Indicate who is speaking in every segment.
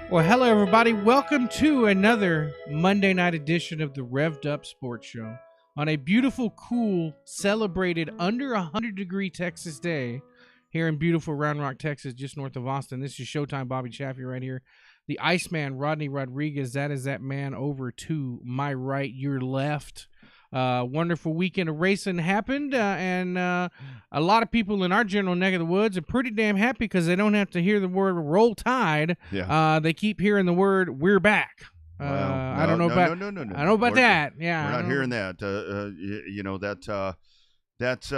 Speaker 1: Well, hello, everybody. Welcome to another Monday night edition of the Revved Up Sports Show on a beautiful, cool, celebrated under 100-degree Texas day here in beautiful Round Rock, Texas, just north of Austin. This is Showtime Bobby Chaffee right here. The Iceman, Rodney Rodriguez, that is that man over to my right, your left. Wonderful weekend of racing happened, and a lot of people in our general neck of the woods are pretty damn happy because they don't have to hear the word "roll tide."
Speaker 2: Yeah.
Speaker 1: They keep hearing the word "we're back."
Speaker 2: Well,
Speaker 1: I don't know about.
Speaker 2: no.
Speaker 1: I don't know about that. Yeah,
Speaker 2: we're not hearing that. That's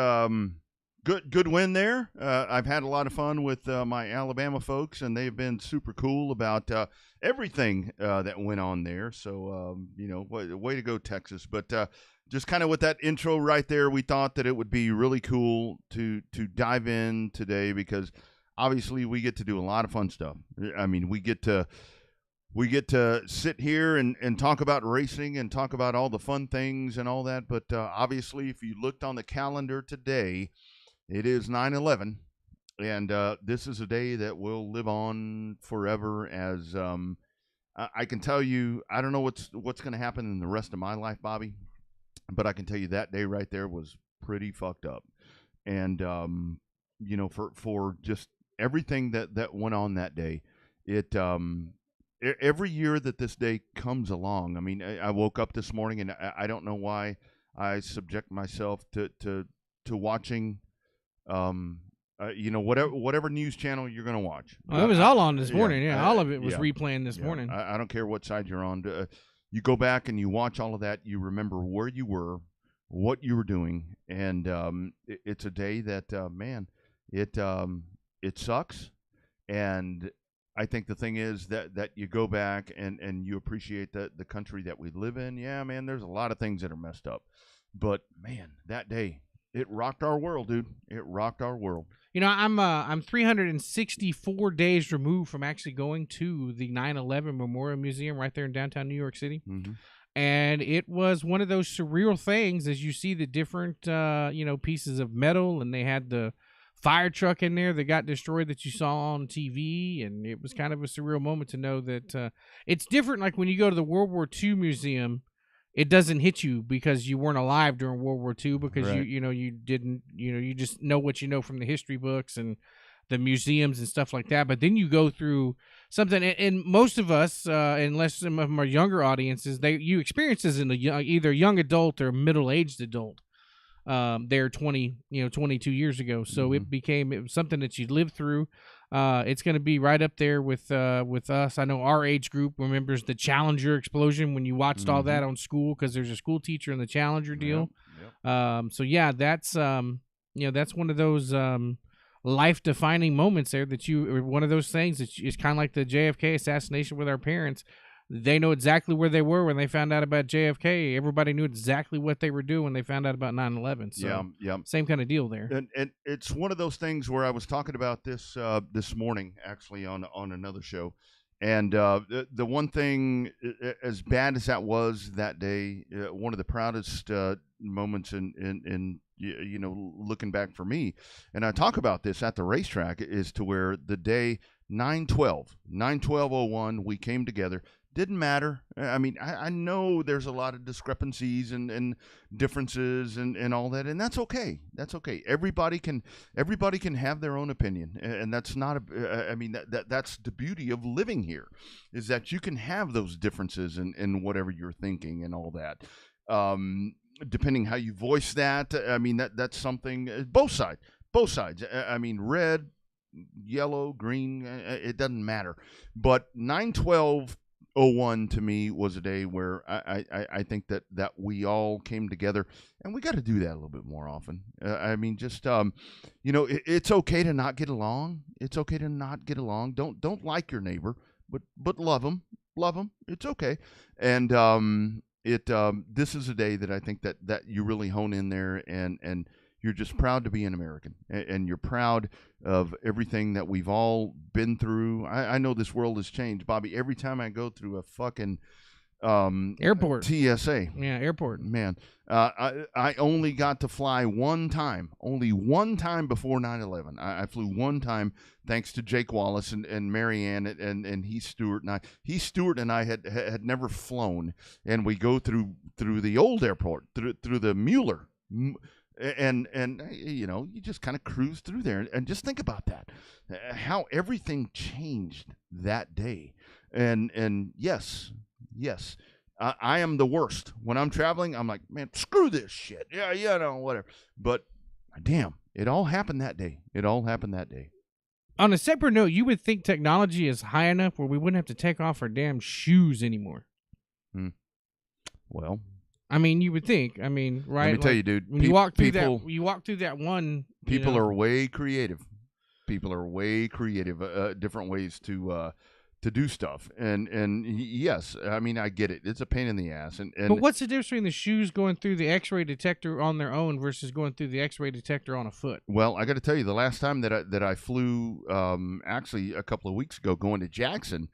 Speaker 2: good win there. I've had a lot of fun with my Alabama folks, and they've been super cool about everything that went on there. So way to go, Texas. But just kind of with that intro right there, we thought that it would be really cool to dive in today because obviously we get to do a lot of fun stuff. I mean, we get to sit here and talk about racing and talk about all the fun things and all that. But obviously, if you looked on the calendar today, it is 9/11, and this is a day that will live on forever. As I can tell you, I don't know what's going to happen in the rest of my life, Bobby, but I can tell you that day right there was pretty fucked up. And for just everything that went on that day, it every year that this day comes along, I mean, I woke up this morning and I don't know why I subject myself to watching, whatever news channel you're going to watch.
Speaker 1: Well, it was all on this morning. Yeah, all of it was replaying this morning.
Speaker 2: I don't care what side you're on. You go back and you watch all of that. You remember where you were, what you were doing, and it's a day that, man, it sucks. And I think the thing is that you go back and you appreciate the country that we live in. Yeah, man, there's a lot of things that are messed up. But, man, that day, it rocked our world, dude. It rocked our world.
Speaker 1: You know, I'm 364 days removed from actually going to the 9/11 Memorial Museum right there in downtown New York City.
Speaker 2: Mm-hmm.
Speaker 1: And it was one of those surreal things as you see the different, pieces of metal, and they had the fire truck in there that got destroyed that you saw on TV, and it was kind of a surreal moment to know that it's different. Like when you go to the World War II Museum, it doesn't hit you because you weren't alive during World War II because
Speaker 2: right.
Speaker 1: you didn't, you just know what you know from the history books and the museums and stuff like that. But then you go through something, and most of us, unless some of them are younger audiences, you experience this in either young adult or middle-aged adult. There 22 years ago. So
Speaker 2: Mm-hmm.
Speaker 1: it was something that you lived through. It's going to be right up there with us. I know our age group remembers the Challenger explosion when you watched all that on school because there's a school teacher in the Challenger deal.
Speaker 2: Yep.
Speaker 1: So yeah, that's one of those life-defining moments there one of those things that it's kind of like the JFK assassination with our parents. They know exactly where they were when they found out about JFK. Everybody knew exactly what they were doing when they found out about 9/11. So same kind of deal there.
Speaker 2: And it's one of those things where I was talking about this morning, actually, on another show. And the one thing, as bad as that was that day, one of the proudest moments in looking back for me, and I talk about this at the racetrack, is to where the day 9/12/01 we came together. Didn't matter. I mean, I know there's a lot of discrepancies and differences and all that, and that's okay. That's okay. Everybody can have their own opinion, and that's not that's the beauty of living here, is that you can have those differences in whatever you're thinking and all that. Depending how you voice that, I mean that's something. Both sides. I mean, red, yellow, green. It doesn't matter. But 9/12/01 to me was a day where I think that we all came together, and we got to do that a little bit more often. I mean, just it's okay to not get along. It's okay to not get along. Don't like your neighbor, but love them. It's okay. And this is a day that I think that you really hone in there, and you're just proud to be an American, and you're proud of everything that we've all been through. I know this world has changed, Bobby. Every time I go through a fucking
Speaker 1: Airport.
Speaker 2: TSA.
Speaker 1: Yeah, airport.
Speaker 2: Man, I only got to fly one time before 9/11. I flew one time thanks to Jake Wallace and Marianne and Heath Stewart and I. Heath Stewart and I had never flown, and we go through the old airport through the Mueller. And you know, you just kind of cruise through there and just think about that, how everything changed that day. And yes, I am the worst when I'm traveling. I'm like, man, screw this shit. Yeah, no, whatever. But damn, it all happened that day.
Speaker 1: On a separate note, you would think technology is high enough where we wouldn't have to take off our damn shoes anymore.
Speaker 2: Well,
Speaker 1: I mean, you would think. I mean, right?
Speaker 2: Let me tell you, dude.
Speaker 1: When you walk through that one.
Speaker 2: People are way creative. Different ways to do stuff. And yes, I mean, I get it. It's a pain in the ass.
Speaker 1: But what's the difference between the shoes going through the X-ray detector on their own versus going through the X-ray detector on a foot?
Speaker 2: Well, I got to tell you, the last time that I flew, actually a couple of weeks ago, going to Jackson,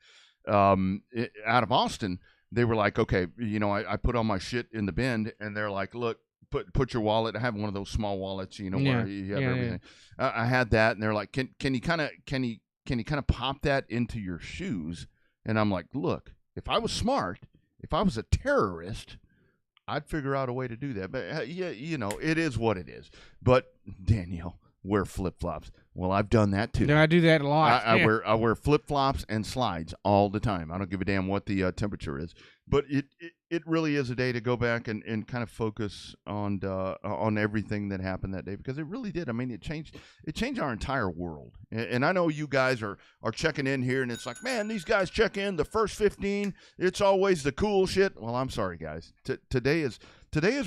Speaker 2: out of Austin. They were like, okay, you know, I put all my shit in the bin, and they're like, look, put your wallet. I have one of those small wallets, you know, where you have everything. Yeah. I had that, and they're like, can you kind of pop that into your shoes? And I'm like, look, if I was smart, if I was a terrorist, I'd figure out a way to do that. But yeah, you know, it is what it is. But Danielle, wear flip-flops. Well, I've done that too.
Speaker 1: No, I do that a lot.
Speaker 2: I wear flip-flops and slides all the time. I don't give a damn what the temperature is. But it really is a day to go back and kind of focus on everything that happened that day, because it really did. I mean, it changed our entire world. And I know you guys are checking in here, and it's like, man, these guys check in the first 15. It's always the cool shit. Well, I'm sorry, guys. Today is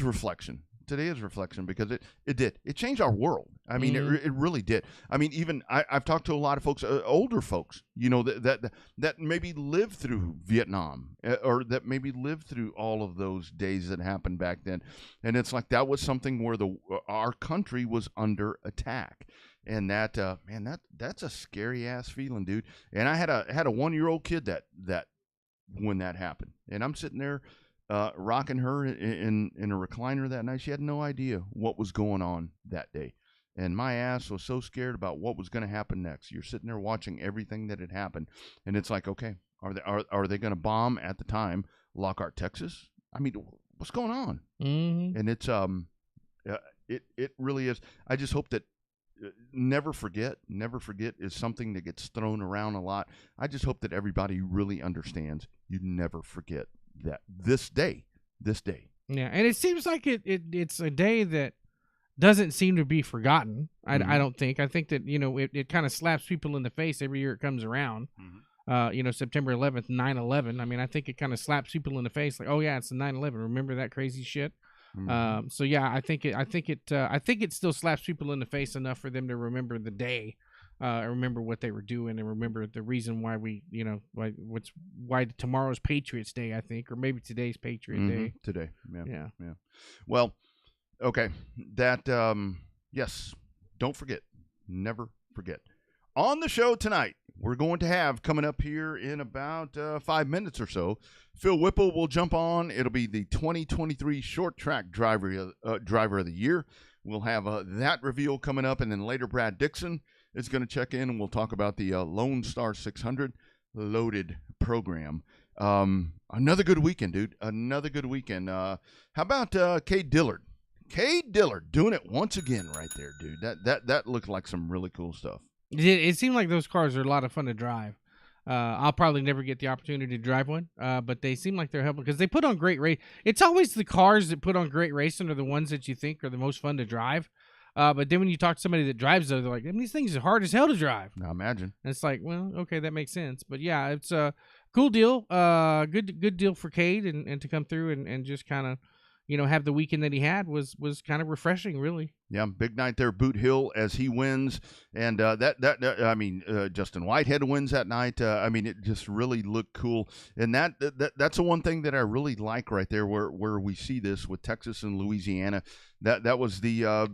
Speaker 2: reflection. Today is reflection, because it did. It changed our world. I mean, it really did. I mean, even I've talked to a lot of folks, older folks, you know, that maybe lived through Vietnam, or that maybe lived through all of those days that happened back then. And it's like, that was something where our country was under attack. And that, man, that's a scary ass feeling, dude. And I had a 1-year-old kid that when that happened, and I'm sitting there, rocking her in a recliner that night. She had no idea what was going on that day. And my ass was so scared about what was going to happen next. You're sitting there watching everything that had happened. And it's like, okay, are they going to bomb at the time Lockhart, Texas? I mean, what's going on? Mm-hmm. And it's, it really is. I just hope that never forget is something that gets thrown around a lot. I just hope that everybody really understands you never forget that this day.
Speaker 1: Yeah, and it seems like it's a day that doesn't seem to be forgotten. I don't think. I think that, you know, it kind of slaps people in the face every year it comes around. Mm-hmm. You know, September 11th, 9/11. I mean, I think it kind of slaps people in the face, like, oh yeah, it's the 9/11. Remember that crazy shit? Mm-hmm. So yeah, I think it still slaps people in the face enough for them to remember the day. Remember what they were doing, and remember the reason why we, you know, why tomorrow's Patriots Day, I think, or maybe today's Patriot Day.
Speaker 2: Today, yeah. Well, okay, that yes, don't forget, never forget. On the show tonight, we're going to have, coming up here in about 5 minutes or so, Phil Whipple will jump on. It'll be the 2023 Short Track Driver of the Year. We'll have that reveal coming up, and then later Brad Dixon is going to check in, and we'll talk about the Lone Star 600 loaded program. Another good weekend, dude. Another good weekend. How about Cade Dillard? Cade Dillard doing it once again right there, dude. That looked like some really cool stuff.
Speaker 1: It seemed like those cars are a lot of fun to drive. I'll probably never get the opportunity to drive one, but they seem like they're helping, because they put on great race. It's always the cars that put on great racing are the ones that you think are the most fun to drive. But then when you talk to somebody that drives those, they're like, these things are hard as hell to drive.
Speaker 2: I imagine.
Speaker 1: And it's like, well, okay, that makes sense. But yeah, it's a cool deal. Good deal for Cade, and to come through and just kind of, you know, have the weekend that he had was kind of refreshing, really.
Speaker 2: Yeah, big night there, Boot Hill, as he wins, and Justin Whitehead wins that night. It just really looked cool, and that's the one thing that I really like right there, where we see this with Texas and Louisiana. That was the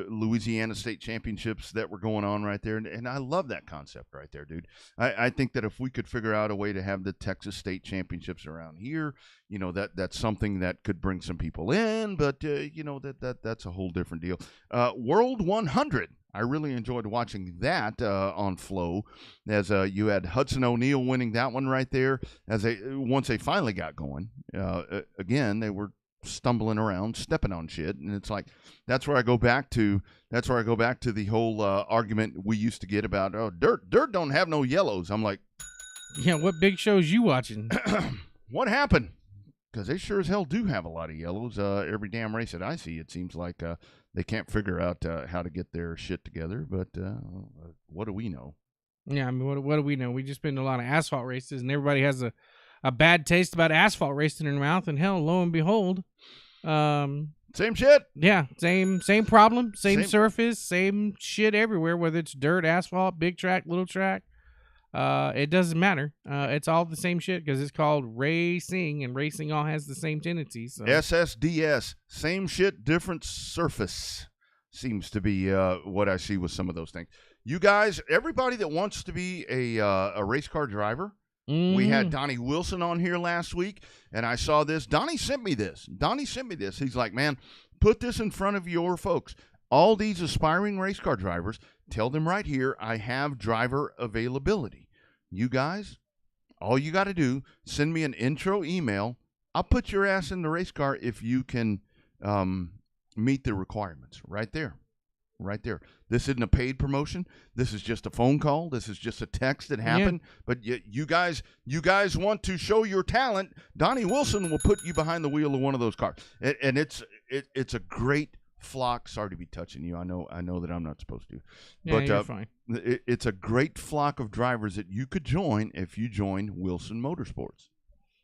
Speaker 2: Louisiana State Championships that were going on right there, and I love that concept right there, dude. I think that if we could figure out a way to have the Texas State Championships around here, that's something that could bring some people in, but that's a whole different deal. World 100. I really enjoyed watching that on Flow, as you had Hudson O'Neal winning that one right there. Once they finally got going, again they were stumbling around, stepping on shit, and it's like that's where I go back to the whole argument we used to get about dirt don't have no yellows. I'm like,
Speaker 1: yeah, what big shows you watching?
Speaker 2: What happened? Because they sure as hell do have a lot of yellows. Every damn race that I see, it seems like they can't figure out how to get their shit together. But what do we know?
Speaker 1: Yeah, I mean, what do we know? We just been to a lot of asphalt races, and everybody has a bad taste about asphalt racing in their mouth. And hell, lo and behold,
Speaker 2: same shit.
Speaker 1: Yeah, same problem, same surface, same shit everywhere. Whether it's dirt, asphalt, big track, little track. It doesn't matter. It's all the same shit because it's called racing, and racing all has the same tendencies. So.
Speaker 2: SSDS, same shit, different surface, seems to be what I see with some of those things. You guys, everybody that wants to be a race car driver, we had Donnie Wilson on here last week, and I saw this. Donnie sent me this. He's like, man, put this in front of your folks. All these aspiring race car drivers, tell them right here, I have driver availability. You guys, all you got to do, send me an intro email. I'll put your ass in the race car if you can meet the requirements. Right there. This isn't a paid promotion. This is just a phone call. This is just a text that happened. Yeah. But you guys want to show your talent. Donnie Wilson will put you behind the wheel of one of those cars. And it's a great flock. Sorry to be touching you. I know that I'm not supposed to.
Speaker 1: Yeah, but you're fine.
Speaker 2: It's a great flock of drivers that you could join if you join Wilson Motorsports.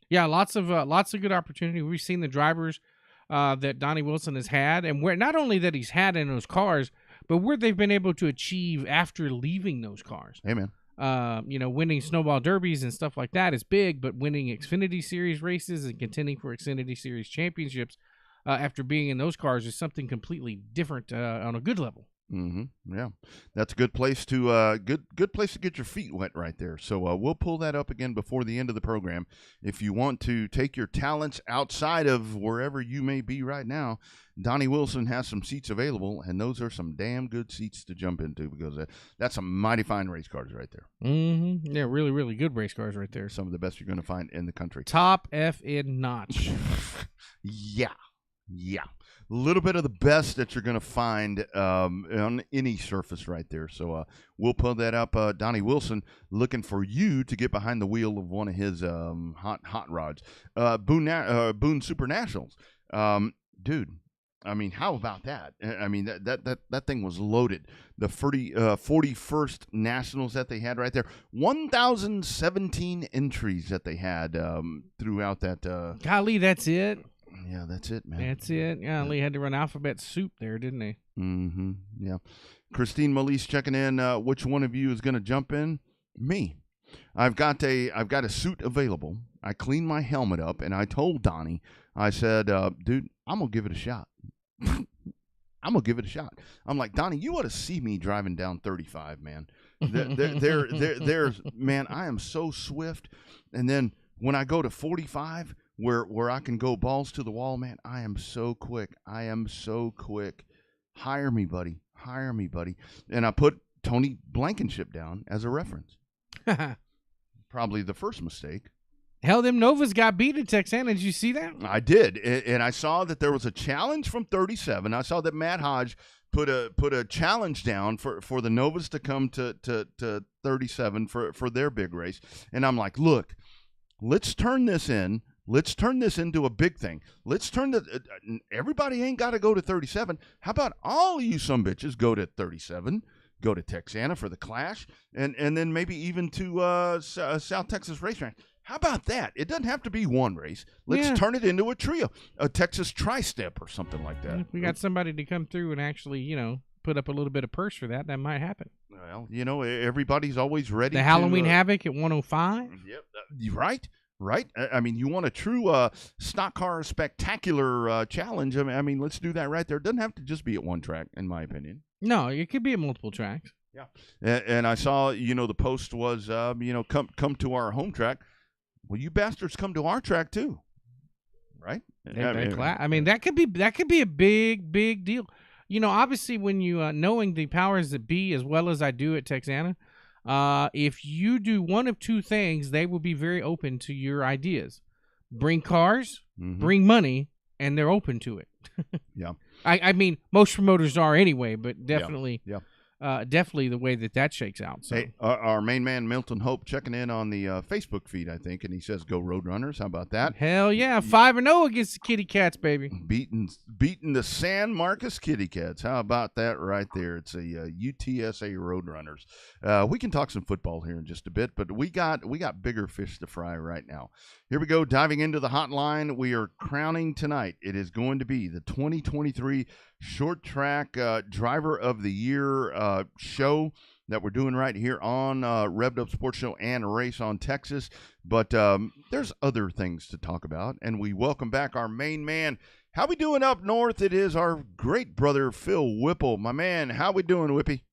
Speaker 1: Yeah, lots of good opportunity. We've seen the drivers that Donnie Wilson has had, and where not only that he's had in those cars, but where they've been able to achieve after leaving those cars.
Speaker 2: Amen.
Speaker 1: Winning snowball derbies and stuff like that is big, but winning Xfinity Series races and contending for Xfinity Series championships after being in those cars is something completely different on a good level.
Speaker 2: Mm-hmm. Yeah, that's a good place to good place to get your feet wet right there. So we'll pull that up again before the end of the program. If you want to take your talents outside of wherever you may be right now, Donnie Wilson has some seats available, and those are some damn good seats to jump into because that's some mighty fine race cars right there.
Speaker 1: Mm-hmm. Yeah, really, really good race cars right there.
Speaker 2: Some of the best you're going to find in the country.
Speaker 1: Top F-in notch.
Speaker 2: Yeah. A little bit of the best that you're going to find on any surface right there. So we'll pull that up. Donnie Wilson looking for you to get behind the wheel of one of his hot rods. Boone Super Nationals. Dude, I mean, how about that? I mean, that thing was loaded. The 41st Nationals that they had right there. 1,017 entries that they had throughout that.
Speaker 1: Golly, that's it.
Speaker 2: Yeah, that's it, man.
Speaker 1: That's it. Yeah, Lee had to run alphabet soup there, didn't he?
Speaker 2: Mm-hmm. Yeah. Christine Malise checking in. Which one of you is going to jump in? Me. I've got a suit available. I cleaned my helmet up, and I told Donnie, I said, dude, I'm going to give it a shot. I'm going to give it a shot. I'm like, Donnie, you ought to see me driving down 35, man. There's, man, I am so swift. And then when I go to 45, where I can go balls to the wall, man, I am so quick. Hire me, buddy. And I put Tony Blankenship down as a reference. Probably the first mistake.
Speaker 1: Hell, them Novas got beat at Texana. Did you see that?
Speaker 2: I did, and I saw that there was a challenge from 37. I saw that Matt Hodge put a challenge down for the Novas to come to 37 for their big race. And I'm like, look, let's turn this into a big thing. Let's turn everybody ain't got to go to 37. How about all of you sumbitches go to 37, go to Texana for the Clash, and then maybe even to South Texas Racetrack. How about that? It doesn't have to be one race. Let's turn it into a trio, a Texas tri-step or something like that.
Speaker 1: If we got somebody to come through and actually, put up a little bit of purse for that might happen.
Speaker 2: Well, everybody's always ready.
Speaker 1: The Halloween Havoc at 105.
Speaker 2: Yep, right. I mean, you want a true stock car spectacular challenge. I mean, let's do that right there. It doesn't have to just be at one track, in my opinion.
Speaker 1: No, it could be at multiple tracks.
Speaker 2: Yeah, and I saw, the post was, come to our home track. Well, you bastards come to our track too, right?
Speaker 1: That could be a big deal. Obviously, when you knowing the powers that be as well as I do at Texana, if you do one of two things, they will be very open to your ideas. Bring cars, bring money, and they're open to it.
Speaker 2: Yeah.
Speaker 1: I mean, most promoters are anyway, but definitely, definitely the way that shakes out. So.
Speaker 2: Hey, our main man Milton Hope checking in on the Facebook feed, I think, and he says, "Go Roadrunners!" How about that?
Speaker 1: Hell yeah, 5-0 against the Kitty Cats, baby.
Speaker 2: Beating the San Marcos Kitty Cats. How about that right there? It's a UTSA Roadrunners. We can talk some football here in just a bit, but we got bigger fish to fry right now. Here we go, diving into the hotline. We are crowning tonight. It is going to be the 2023 Short Track Driver of the Year show that we're doing right here on Revved Up Sports Show and Race on Texas. But there's other things to talk about, and we welcome back our main man. How we doing up north? It is our great brother, Phil Whipple. My man, how we doing, Whippy?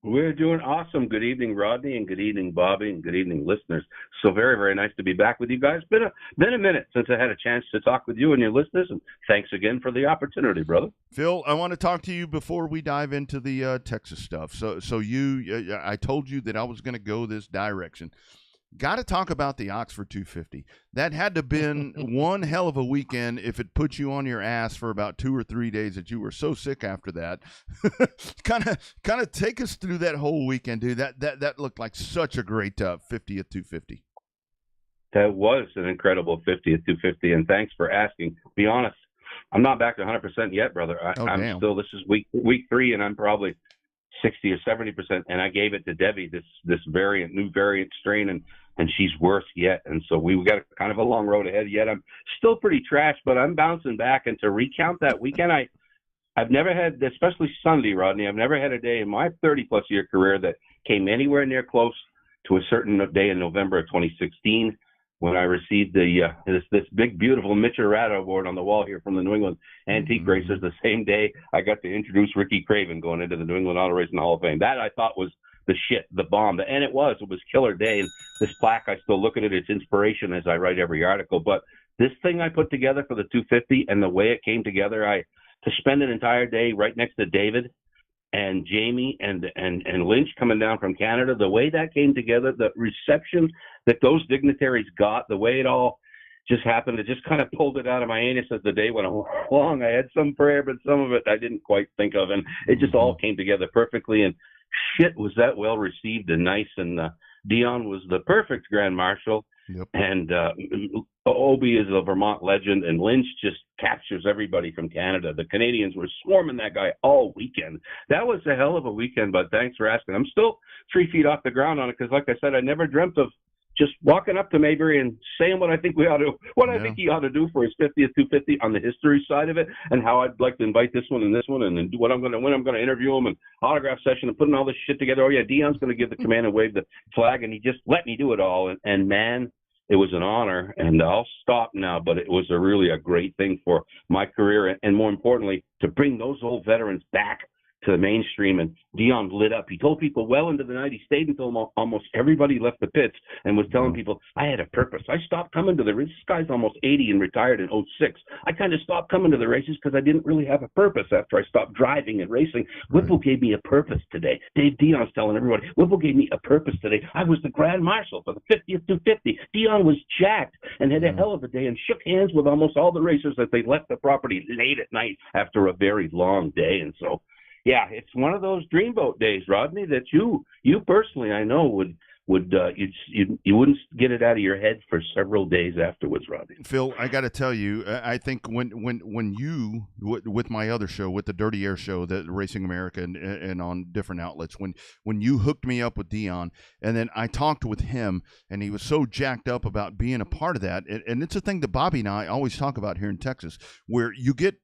Speaker 3: We're doing awesome. Good evening, Rodney, and good evening, Bobby, and good evening, listeners. So very, very nice to be back with you guys. Been a minute since I had a chance to talk with you and your listeners, and thanks again for the opportunity, brother.
Speaker 2: Phil, I want to talk to you before we dive into the Texas stuff. So I told you that I was going to go this direction. Got to talk about the Oxford 250. That had to have been one hell of a weekend if it put you on your ass for about 2 or 3 days that you were so sick after that. kind of take us through that whole weekend, dude. That looked like such a great 50th 250.
Speaker 3: That was an incredible 50th 250, and thanks for asking. Be honest, I'm not back to 100% yet, brother. I'm still. This is week 3, and I'm probably 60 or 70%, and I gave it to Debbie, this new variant strain, and she's worse yet. And so we got kind of a long road ahead yet. I'm still pretty trash, but I'm bouncing back. And to recount that weekend, I've never had, especially Sunday, Rodney, I've never had a day in my 30-plus year career that came anywhere near close to a certain day in November of 2016 when I received this big, beautiful Mitchell-Rado award on the wall here from the New England Antique Racers. The same day I got to introduce Ricky Craven going into the New England Auto Racing Hall of Fame. That I thought was the shit, the bomb. And it was killer day. And this plaque, I still look at it. It's inspiration as I write every article. But this thing I put together for the 250 and the way it came together, to spend an entire day right next to David and Jamie and Lynch coming down from Canada, the way that came together, the reception that those dignitaries got, the way it all just happened, it just kind of pulled it out of my anus as the day went along. I had some prayer, but some of it I didn't quite think of, and it just all came together perfectly. And shit, was that well received and nice. And Dion was the perfect Grand Marshal. Yep. And Obi is a Vermont legend, and Lynch just captures everybody from Canada. The Canadians were swarming that guy all weekend. That was a hell of a weekend, but thanks for asking. I'm still 3 feet off the ground on it because, like I said, I never dreamt of just walking up to Mayberry and saying what I think I think he ought to do for his 50th 250 on the history side of it, and how I'd like to invite this one, and then do when I'm going to interview him, and autograph session, and putting all this shit together. Oh yeah, Dion's going to give the command and wave the flag, and he just let me do it all. And man, it was an honor. And I'll stop now, but it was really a great thing for my career, and more importantly, to bring those old veterans back to the mainstream. And Dion lit up. He told people well into the night. He stayed until almost everybody left the pits, and was telling people, I had a purpose. I stopped coming to the races. This guy's almost 80 and retired in 06. I kind of stopped coming to the races because I didn't really have a purpose after I stopped driving and racing. Whipple gave me a purpose today. Dave Dion's telling everybody, Whipple gave me a purpose today. I was the Grand Marshal for the 50th 250. Dion was jacked and had a hell of a day and shook hands with almost all the racers as they left the property late at night after a very long day. And so, yeah, it's one of those dreamboat days, Rodney, that you personally, I know, would you wouldn't get it out of your head for several days afterwards, Robbie.
Speaker 2: Phil, I got to tell you, I think when you with my other show, with the Dirty Air show, the Racing America, and on different outlets, when you hooked me up with Dion, and then I talked with him, and he was so jacked up about being a part of that, and it's a thing that Bobby and I always talk about here in Texas, where you get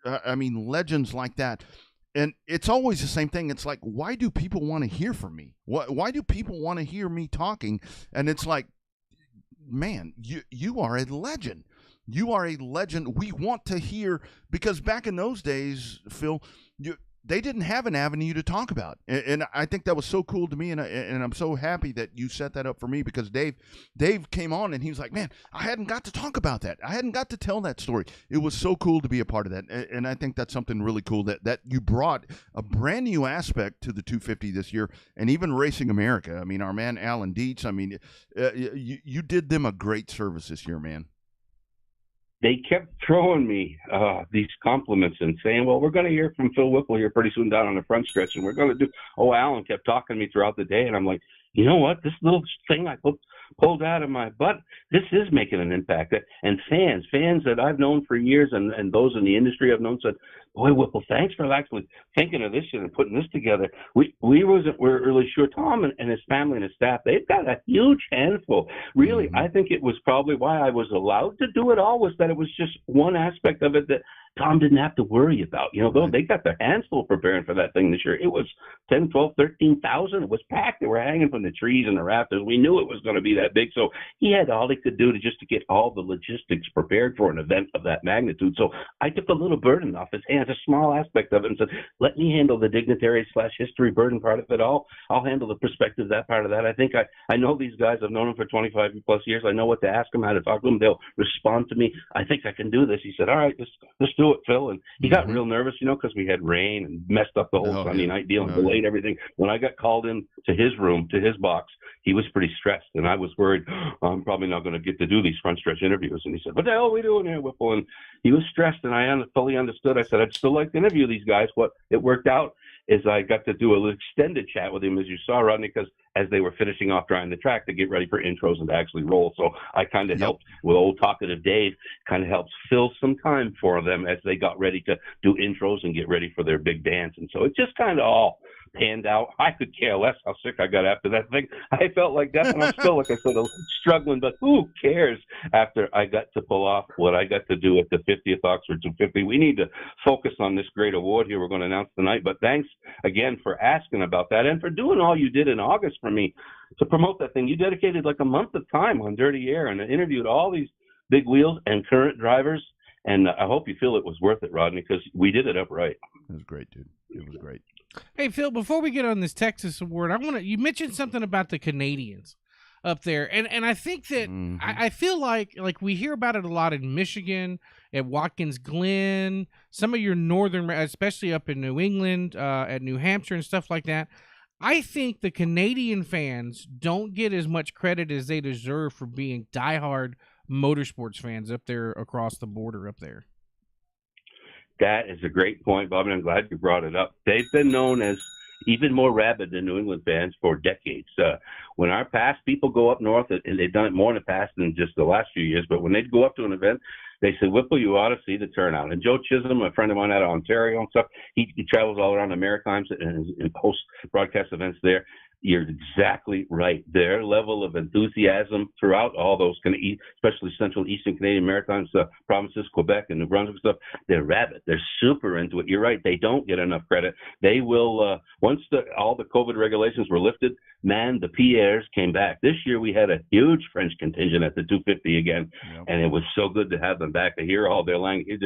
Speaker 2: legends like that. And it's always the same thing. It's like, why do people want to hear from me? Why do people want to hear me talking? And it's like, man, you are a legend. You are a legend. We want to hear, because back in those days, Phil, they didn't have an avenue to talk about. And I think that was so cool to me, and I'm so happy that you set that up for me, because Dave came on and he was like, man, I hadn't got to talk about that. I hadn't got to tell that story. It was so cool to be a part of that, and I think that's something really cool that you brought a brand new aspect to the 250 this year, and even Racing America. I mean, our man Alan Dietz, I mean, you did them a great service this year, man.
Speaker 3: They kept throwing me these compliments and saying, well, we're going to hear from Phil Whipple here pretty soon down on the front stretch, and we're going to do – Alan kept talking to me throughout the day, and I'm like, you know what? This little thing I pulled out of my butt, this is making an impact. And fans that I've known for years, and those in the industry I've known, said, boy, Whipple, thanks for actually thinking of this shit and putting this together. We weren't really sure. Tom and his family and his staff, they've got a huge handful. Really, I think it was probably why I was allowed to do it all, was that it was just one aspect of it that Tom didn't have to worry about. You know, they got their hands full preparing for that thing this year. It was 10, 12, 13,000. It was packed. They were hanging from the trees and the rafters. We knew it was going to be that big. So he had all he could do to get all the logistics prepared for an event of that magnitude. So I took a little burden off his hands, a small aspect of it, and said, let me handle the dignitary/history burden part of it all. I'll handle the perspective, that part of that. I think I know these guys. I've known them for 25 plus years. I know what to ask them, how to talk to them. They'll respond to me. I think I can do this. He said, all right, let's do it, Phil. And he got real nervous, because we had rain and messed up the whole Sunday night deal and delayed everything. When I got called in to his room, to his box, he was pretty stressed, and I was worried, I'm probably not going to get to do these front stretch interviews. And he said, what the hell are we doing here, Whipple? And he was stressed, and I fully understood. I said, I'd still like to interview these guys. What it worked out is I got to do an extended chat with him, as you saw, Rodney, because as they were finishing off drying the track to get ready for intros and to actually roll. So I kind of helped with old talkative Dave, kind of helps fill some time for them as they got ready to do intros and get ready for their big dance. And so it just kind of all panned out. I could care less how sick I got after that thing. I felt like death, and I'm still, like I said, struggling, but who cares after I got to pull off what I got to do at the 50th Oxford 250. We need to focus on this great award here we're going to announce tonight, but thanks again for asking about that and for doing all you did in August for me to promote that thing. You dedicated like a month of time on Dirty Air and interviewed all these big wheels and current drivers, and I hope you feel it was worth it, Rodney, because we did it upright.
Speaker 2: It was great, dude. It was great.
Speaker 1: Hey, Phil, before we get on this Texas award, you mentioned something about the Canadians up there, and I think that I feel like we hear about it a lot in Michigan, at Watkins Glen, some of your northern, especially up in New England, at New Hampshire and stuff like that. I think the Canadian fans don't get as much credit as they deserve for being diehard motorsports fans up there across the border up there.
Speaker 3: That is a great point, Bob, and I'm glad you brought it up. They've been known as even more rabid than New England fans for decades. When our past people go up north, and they've done it more in the past than just the last few years, but when they go up to an event, they say, Whipple, you ought to see the turnout. And Joe Chisholm, a friend of mine out of Ontario and stuff, he travels all around the Maritimes and hosts broadcast events there. You're exactly right. Their level of enthusiasm throughout all those especially Central Eastern Canadian Maritimes provinces, Quebec and New Brunswick stuff, they're rabid. They're super into it. You're right. They don't get enough credit. They will, once all the COVID regulations were lifted, man, the Pierres came back. This year we had a huge French contingent at the 250 again, and it was so good to have them back to hear all their language,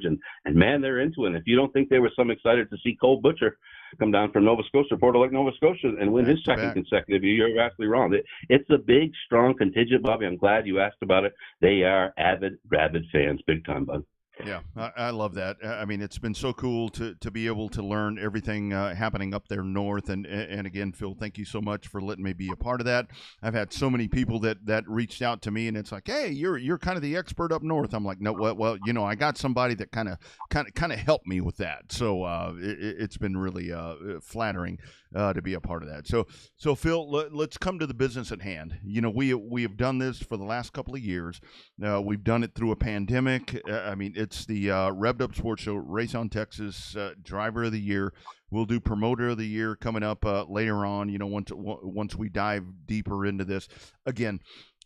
Speaker 3: and man, they're into it. And if you don't think they were some excited to see Cole Butcher come down from Nova Scotia, Porto Lake, Nova Scotia, and win his second consecutive year, you're absolutely wrong. It's a big, strong contingent, Bobby. I'm glad you asked about it. They are avid, rabid fans, big time, bud.
Speaker 2: Yeah, I love that. I mean, it's been so cool to be able to learn everything happening up there north. And again, Phil, thank you so much for letting me be a part of that. I've had so many people that reached out to me, and it's like, hey, you're kind of the expert up north. I'm like, no, well, I got somebody that kind of helped me with that. So it's been really flattering to be a part of that. So Phil, let's come to the business at hand. We have done this for the last couple of years. We've done it through a pandemic. I mean, it's the Revved Up Sports Show, Race on Texas, Driver of the Year. We'll do Promoter of the Year coming up later on. Once we dive deeper into this. Again,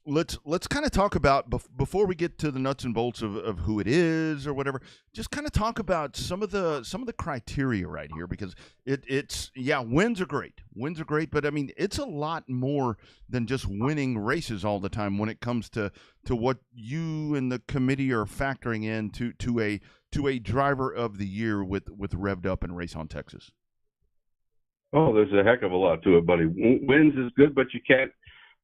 Speaker 2: let's kind of talk about before we get to the nuts and bolts of who it is or whatever. Just kind of talk about some of the criteria right here, because it's wins are great, but I mean, it's a lot more than just winning races all the time when it comes to what you and the committee are factoring in to a driver of the year with Revved Up and Race on Texas.
Speaker 3: Oh, there's a heck of a lot to it, buddy. Wins is good, but you can't.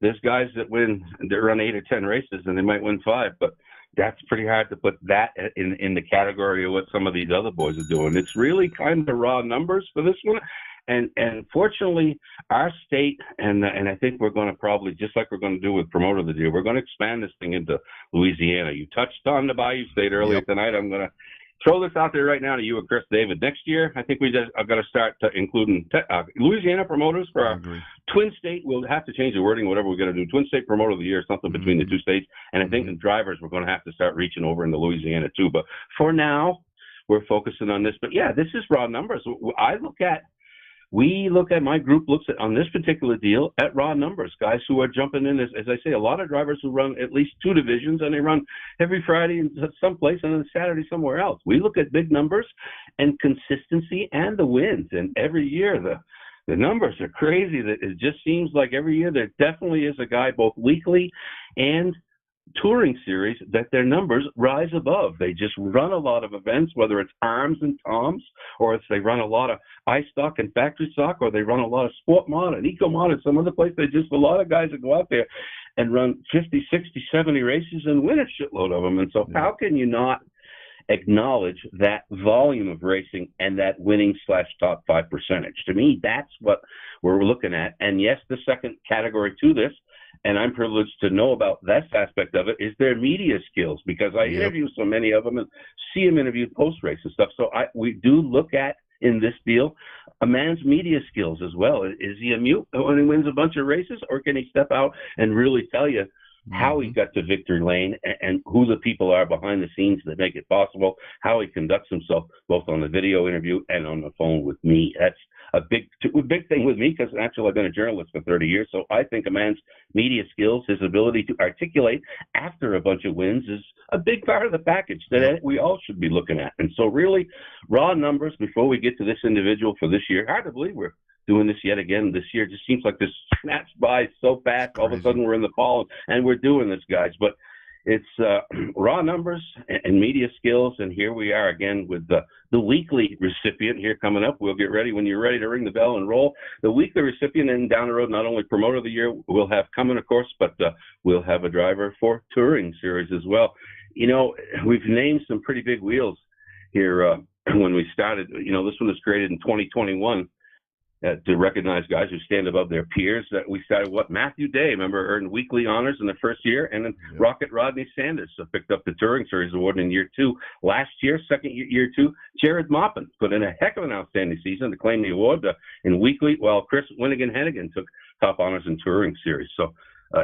Speaker 3: There's guys that run 8 or 10 races and they might win 5, but that's pretty hard to put that in the category of what some of these other boys are doing. It's really kind of raw numbers for this one. And fortunately, our state, and I think we're going to probably, just like we're going to do with Promoter of the Year, we're going to expand this thing into Louisiana. You touched on the Bayou State earlier tonight. I'm going to throw this out there right now to you and Chris David. Next year, I think I've got to start including Louisiana promoters for our Twin State. We'll have to change the wording, whatever we're going to do. Twin State Promoter of the Year, something between the two states. And I think the drivers, we're going to have to start reaching over into Louisiana too. But for now, we're focusing on this. But yeah, this is raw numbers. My group looks at, on this particular deal, at raw numbers, guys who are jumping in. As I say, a lot of drivers who run at least 2 divisions, and they run every Friday in someplace and then Saturday somewhere else. We look at big numbers and consistency and the wins. And every year, the numbers are crazy. That it just seems like every year there definitely is a guy, both weekly and touring series, that their numbers rise above. They just run a lot of events, whether it's arms and toms, or if they run a lot of ice stock and factory stock, or they run a lot of sport mod and eco mod and some other place. They just, a lot of guys that go out there and run 50, 60, 70 races and win a shitload of them. And so how can you not acknowledge that volume of racing and that winning / top 5 percentage? To me, that's what we're looking at. And yes, the second category to this, and I'm privileged to know about that aspect of it, is their media skills, because I interview so many of them and see them interviewed post-race and stuff. So we do look at, in this deal, a man's media skills as well. Is he a mute when he wins a bunch of races, or can he step out and really tell you how he got to victory lane and who the people are behind the scenes that make it possible, how he conducts himself both on the video interview and on the phone with me? That's a big thing with me, because actually I've been a journalist for 30 years. So I think a man's media skills, his ability to articulate after a bunch of wins, is a big part of the package that we all should be looking at. And so really, raw numbers before we get to this individual for this year. Hard to believe we're doing this yet again this year. It just seems like this snatched by so fast. All of a sudden we're in the fall and we're doing this, guys. But it's raw numbers and media skills, and here we are again with the weekly recipient here coming up. We'll get ready when you're ready to ring the bell and roll. The weekly recipient, and down the road, not only Promoter of the Year we'll have coming, of course, but we'll have a driver for Touring Series as well. We've named some pretty big wheels here when we started. This one was created in 2021. To recognize guys who stand above their peers. We started, Matthew Day, remember, earned weekly honors in the first year, and then Rocket Rodney Sanders picked up the Touring Series award in year 2. Last year, second year 2, Jared Maupin put in a heck of an outstanding season to claim the award in weekly, while Chris Winnigan-Hennigan took top honors in Touring Series. So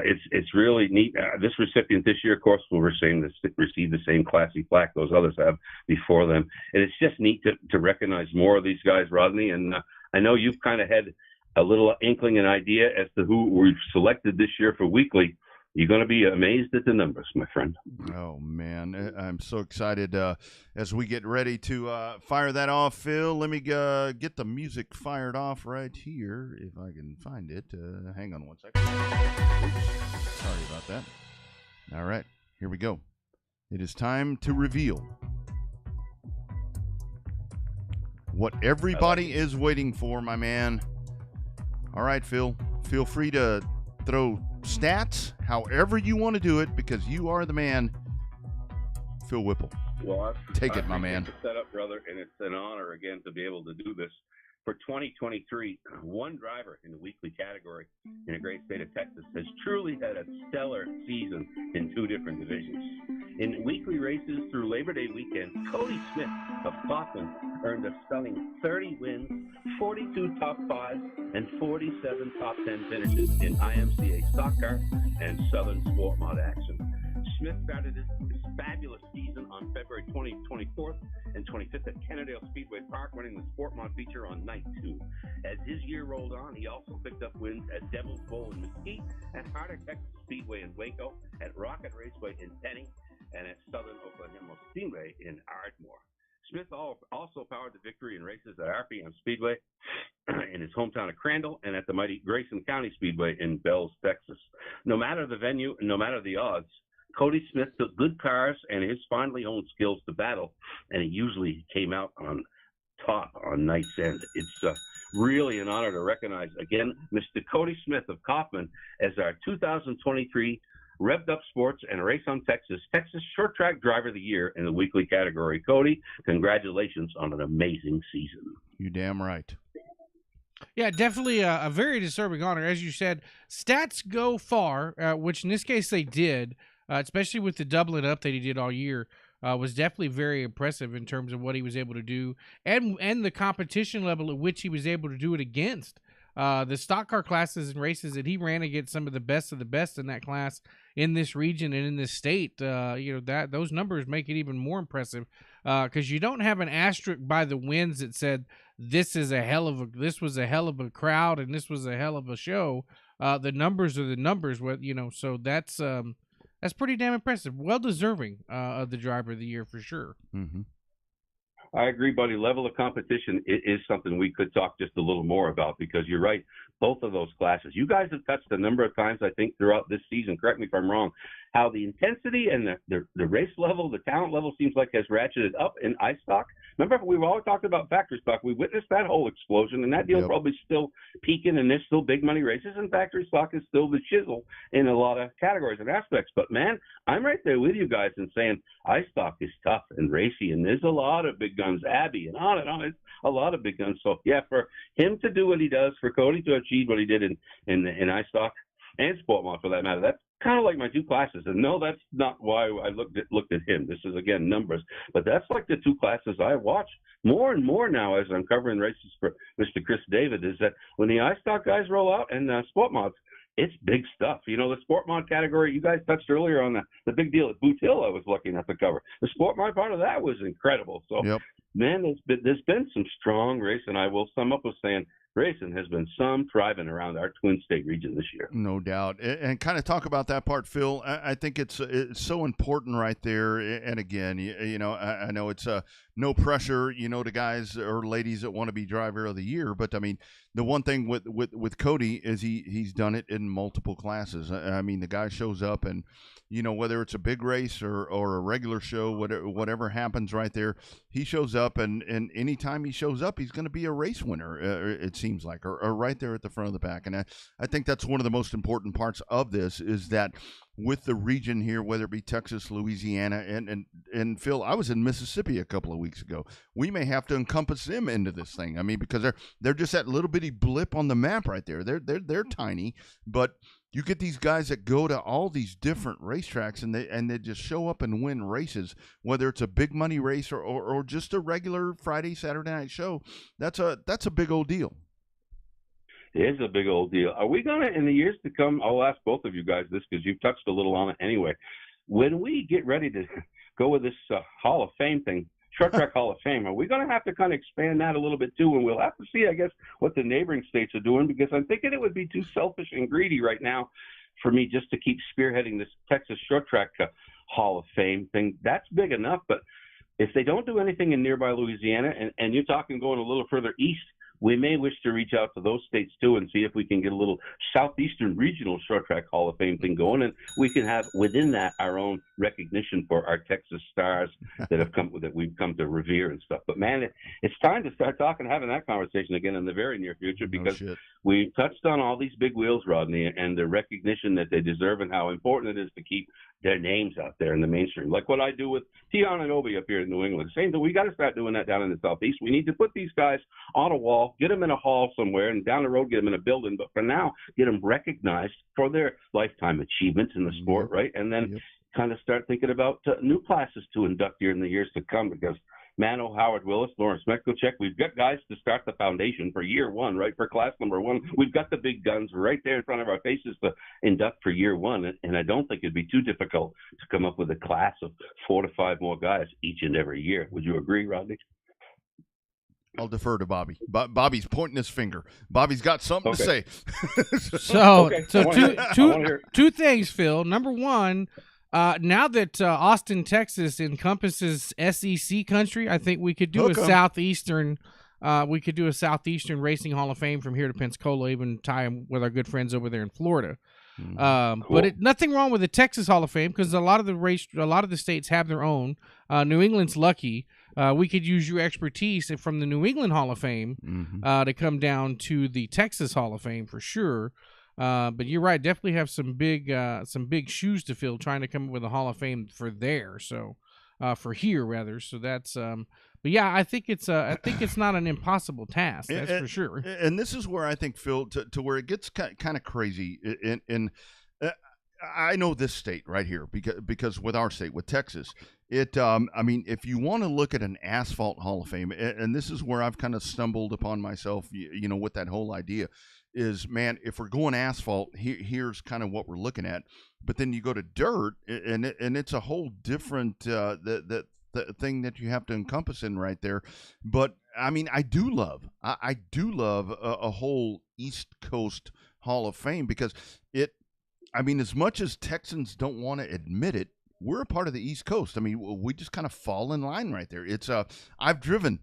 Speaker 3: it's really neat. This recipient this year, of course, will receive the same classy plaque those others have before them. And it's just neat to recognize more of these guys, Rodney, and I know you've kind of had a little inkling and idea as to who we've selected this year for weekly. You're going to be amazed at the numbers, my friend.
Speaker 2: Oh, man. I'm so excited as we get ready to fire that off, Phil. Let me get the music fired off right here, if I can find it. Hang on one second. Oops. Sorry about that. All right. Here we go. It is time to reveal what everybody is waiting for, my man. All right, Phil. Feel free to throw stats however you want to do it, because you are the man, Phil Whipple.
Speaker 3: Well,
Speaker 2: Take it, my man.
Speaker 3: The setup, brother, and it's an honor again to be able to do this. For 2023, one driver in the weekly category in the great state of Texas has truly had a stellar season in 2 different divisions. In weekly races through Labor Day weekend, Cody Smith of Kaufman earned a stunning 30 wins, 42 top 5s, and 47 top 10 finishes in IMCA stock car and Southern Sport Mod action. Smith started his fabulous season on February 24th and 25th at Kennedale Speedway Park, winning the Sport Mod feature on night 2. As his year rolled on, he also picked up wins at Devil's Bowl in Mesquite, at Harder Texas Speedway in Waco, at Rocket Raceway in Penny, and at Southern Oklahoma Speedway in Ardmore. Smith also powered the victory in races at RPM Speedway in his hometown of Crandall and at the mighty Grayson County Speedway in Bells, Texas. No matter the venue, no matter the odds, Cody Smith took good cars and his finely honed skills to battle, and he usually came out on top on night's end. It's really an honor to recognize, again, Mr. Cody Smith of Kaufman as our 2023 Revved Up Sports and Race on Texas Short Track Driver of the Year in the weekly category. Cody, congratulations on an amazing season.
Speaker 2: You damn right.
Speaker 1: Yeah, definitely a very deserving honor. As you said, stats go far, which in this case they did. Especially with the doubling up that he did all year, was definitely very impressive in terms of what he was able to do and the competition level at which he was able to do it against. The stock car classes and races that he ran against some of the best in that class in this region and in this state, that those numbers make it even more impressive because you don't have an asterisk by the wins that said this was a hell of a crowd and this was a hell of a show. The numbers are the numbers, so that's pretty damn impressive. Well deserving of the driver of the year for sure.
Speaker 2: Mm-hmm.
Speaker 3: I agree, buddy. Level of competition is something we could talk just a little more about because you're right. Both of those classes. You guys have touched a number of times, I think, throughout this season, correct me if I'm wrong, how the intensity and the race level, the talent level seems like has ratcheted up in ice stock. Remember, we've always talked about factory stock. We witnessed that whole explosion, and that deal's probably still peaking, and there's still big money races, and factory stock is still the chisel in a lot of categories and aspects. But, man, I'm right there with you guys in saying ice stock is tough and racy, and there's a lot of big guns, Abby, and on and on. It's a lot of big guns. So, yeah, for him to do what he does, for Cody to achieve what he did in ice stock and sport mod for that matter, that's kind of like my 2 classes. And no, that's not why I looked at him. This is, again, numbers. But that's like the 2 classes I watch more and more now as I'm covering races for Mr. Chris David, is that when the ice stock guys roll out and sport mods, it's big stuff. The sport mod category, you guys touched earlier on the big deal at Boot Hill I was lucky enough to cover. The sport mod part of that was incredible. So, man, there's been some strong racing. I will sum up with saying racing has been some thriving around our Twin State region this year.
Speaker 2: No doubt. And kind of talk about that part, Phil. I think it's so important right there. And again, I know it's no pressure, to guys or ladies that want to be driver of the year. But I mean, the one thing with Cody is he's done it in multiple classes. I mean, the guy shows up and, whether it's a big race or a regular show, whatever happens right there, he shows up and anytime he shows up, he's going to be a race winner. It seems like, or right there at the front of the pack. And I think that's one of the most important parts of this is that with the region here, whether it be Texas, Louisiana, and Phil, I was in Mississippi a couple of weeks ago. We may have to encompass them into this thing. I mean, because they're just that little bitty blip on the map right there. They're tiny, but you get these guys that go to all these different racetracks and they just show up and win races, whether it's a big money race or just a regular Friday, Saturday night show. That's a big old deal.
Speaker 3: It is a big old deal. Are we going to, in the years to come, I'll ask both of you guys this because you've touched a little on it anyway. When we get ready to go with this Hall of Fame thing, Short Track Hall of Fame, are we going to have to kind of expand that a little bit too? And we'll have to see, I guess, what the neighboring states are doing because I'm thinking it would be too selfish and greedy right now for me just to keep spearheading this Texas Short Track Hall of Fame thing. That's big enough, but if they don't do anything in nearby Louisiana, and you're talking going a little further east, we may wish to reach out to those states too and see if we can get a little Southeastern Regional Short Track Hall of Fame thing going, and we can have within that our own recognition for our Texas stars that we've come to revere and stuff. But man, it's time to start having that conversation again in the very near future because we touched on all these big wheels, Rodney, and the recognition that they deserve and how important it is to keep their names out there in the mainstream, like what I do with Tion and Obi up here in New England. Same thing. We got to start doing that down in the Southeast. We need to put these guys on a wall, get them in a hall somewhere, and down the road get them in a building. But for now, get them recognized for their lifetime achievements in the sport, right? And then kind of start thinking about new classes to induct here in the years to come, because Mano, Howard Willis, Lawrence Metkochek, we've got guys to start the foundation for year one, right? For class number one, we've got the big guns right there in front of our faces to induct for year one. And I don't think it'd be too difficult to come up with a class of 4 to 5 more guys each and every year. Would you agree, Rodney?
Speaker 2: I'll defer to Bobby. Bobby's pointing his finger. Bobby's got something to say.
Speaker 1: So two things, Phil. Number one, now that Austin, Texas encompasses SEC country, I think we could do a southeastern. We could do a southeastern racing Hall of Fame from here to Pensacola, even tie them with our good friends over there in Florida. Cool. But nothing wrong with the Texas Hall of Fame, because a lot of the states have their own. New England's lucky. We could use your expertise from the New England Hall of Fame to come down to the Texas Hall of Fame for sure. But you're right, definitely have some big shoes to fill trying to come up with a Hall of Fame for there. So for here rather. So that's but yeah, I think it's not an impossible task. That's for sure.
Speaker 2: And this is where I think, Phil, to where it gets kind of crazy. I know this state right here because with our state, with Texas, I mean, if you want to look at an asphalt Hall of Fame, and this is where I've kind of stumbled upon myself, with that whole idea is, man, if we're going asphalt, here's kind of what we're looking at. But then you go to dirt, and it's a whole different the thing that you have to encompass in right there. But I mean, I do love a whole East Coast Hall of Fame, because I mean, as much as Texans don't want to admit it, we're a part of the East Coast. I mean, we just kind of fall in line right there. It's I've driven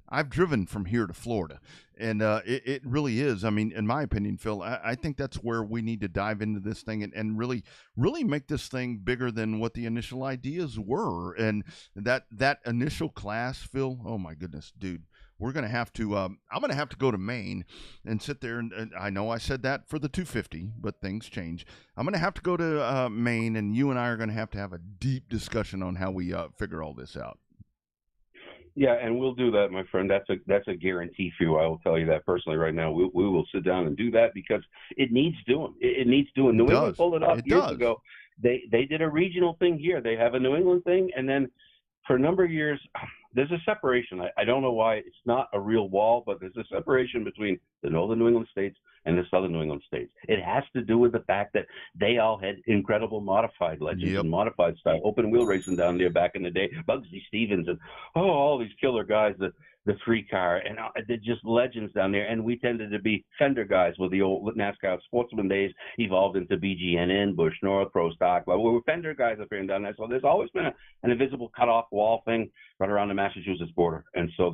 Speaker 2: from here to Florida, and it really is. I mean, in my opinion, Phil, I think that's where we need to dive into this thing and really make this thing bigger than what the initial ideas were. And that initial class, Phil, oh my goodness, dude. We're going to have to, I'm going to have to go to Maine and sit there. And I know I said that for the 250, but things change. I'm going to have to go to Maine, and you and I are going to have a deep discussion on how we figure all this out.
Speaker 3: Yeah, and we'll do that, my friend. That's a guarantee for you. I will tell you that personally right now. We will sit down and do that, because it needs doing. It needs doing. New England pulled it off years ago. They did a regional thing here. They have a New England thing, and then for a number of years, there's a separation. I don't know why it's not a real wall, but there's a separation between the northern New England states and the southern New England states. It has to do with the fact that they all had incredible modified legends and modified style, open wheel racing down there back in the day. Bugsy Stevens and all these killer guys, the 3-car, and they're just legends down there. And we tended to be fender guys with the old NASCAR Sportsman days, evolved into BGNN, Bush North, Pro Stock. Well, we were fender guys up here and down there. So there's always been an invisible cutoff wall thing right around the Massachusetts border. And so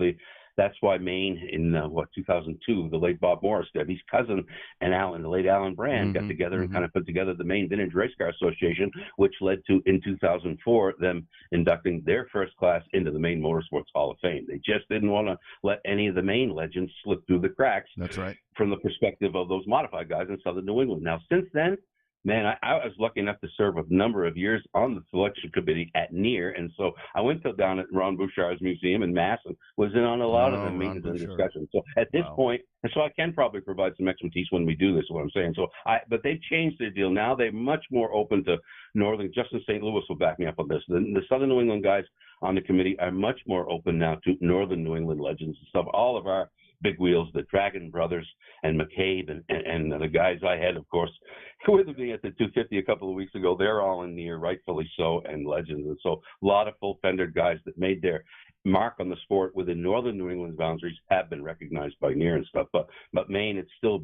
Speaker 3: that's why Maine in 2002, the late Bob Morris, Debbie's cousin, and the late Alan Brand got together and kind of put together the Maine Vintage Race Car Association, which led to, in 2004, them inducting their first class into the Maine Motorsports Hall of Fame. They just didn't want to let any of the Maine legends slip through the cracks.
Speaker 2: That's right.
Speaker 3: From the perspective of those modified guys in Southern New England. Now, since then, man, I was lucky enough to serve a number of years on the selection committee at NEAR, and so I went down at Ron Bouchard's museum in Mass and was in on a lot of the meetings and discussions. So at this point, and so I can probably provide some expertise when we do this, is what I'm saying. So but they've changed their deal. Now they're much more open to northern. Justin St. Louis will back me up on this. The Southern New England guys on the committee are much more open now to northern New England legends and stuff. All of our big wheels, the Dragon Brothers and McCabe and the guys I had, of course, with me at the 250 a couple of weeks ago, they're all in NEAR, rightfully so, and legends. And so a lot of full-fendered guys that made their mark on the sport within northern New England's boundaries have been recognized by NEAR and stuff. But Maine is still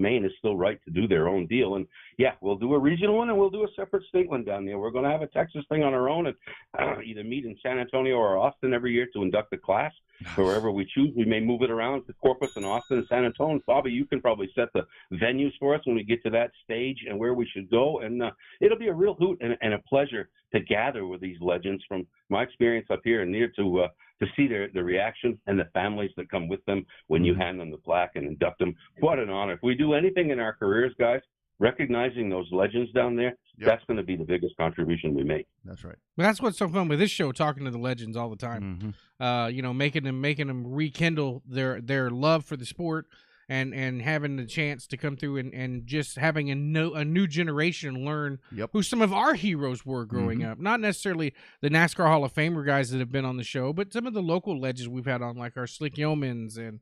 Speaker 3: right to do their own deal. And yeah, we'll do a regional one and we'll do a separate state one down there. We're going to have a Texas thing on our own and either meet in San Antonio or Austin every year to induct the class. Wherever we choose, we may move it around to Corpus and Austin and San Antonio. Bobby, you can probably set the venues for us when we get to that stage and where we should go. And it'll be a real hoot and a pleasure to gather with these legends from my experience up here and NEAR to see the reaction and the families that come with them when you hand them the plaque and induct them. What an honor. If we do anything in our careers, guys, recognizing those legends down there, that's going to be the biggest contribution we make.
Speaker 2: That's right.
Speaker 1: Well, that's what's so fun with this show, talking to the legends all the time. Making them rekindle their love for the sport, and having the chance to come through and just having a new generation learn who some of our heroes were growing up. Not necessarily the NASCAR Hall of Famer guys that have been on the show, but some of the local legends we've had on, like our Slick Yeomans and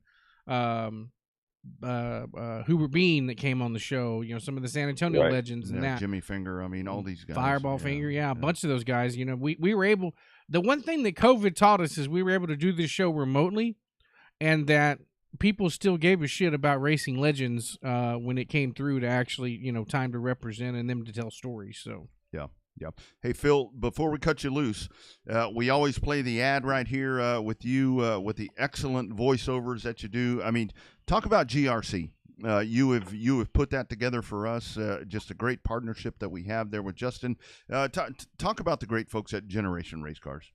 Speaker 1: Hubert Bean that came on the show, some of the San Antonio legends and that.
Speaker 2: Jimmy Finger, all these guys.
Speaker 1: Fireball Finger, a bunch of those guys. We were able, the one thing that COVID taught us is we were able to do this show remotely, and that people still gave a shit about racing legends when it came through to actually, time to represent and them to tell stories. So
Speaker 2: yeah. Hey, Phil, before we cut you loose, we always play the ad right here with you with the excellent voiceovers that you do. Talk about GRC. You have put that together for us. Just a great partnership that we have there with Justin. Talk about the great folks at Generation Race Cars.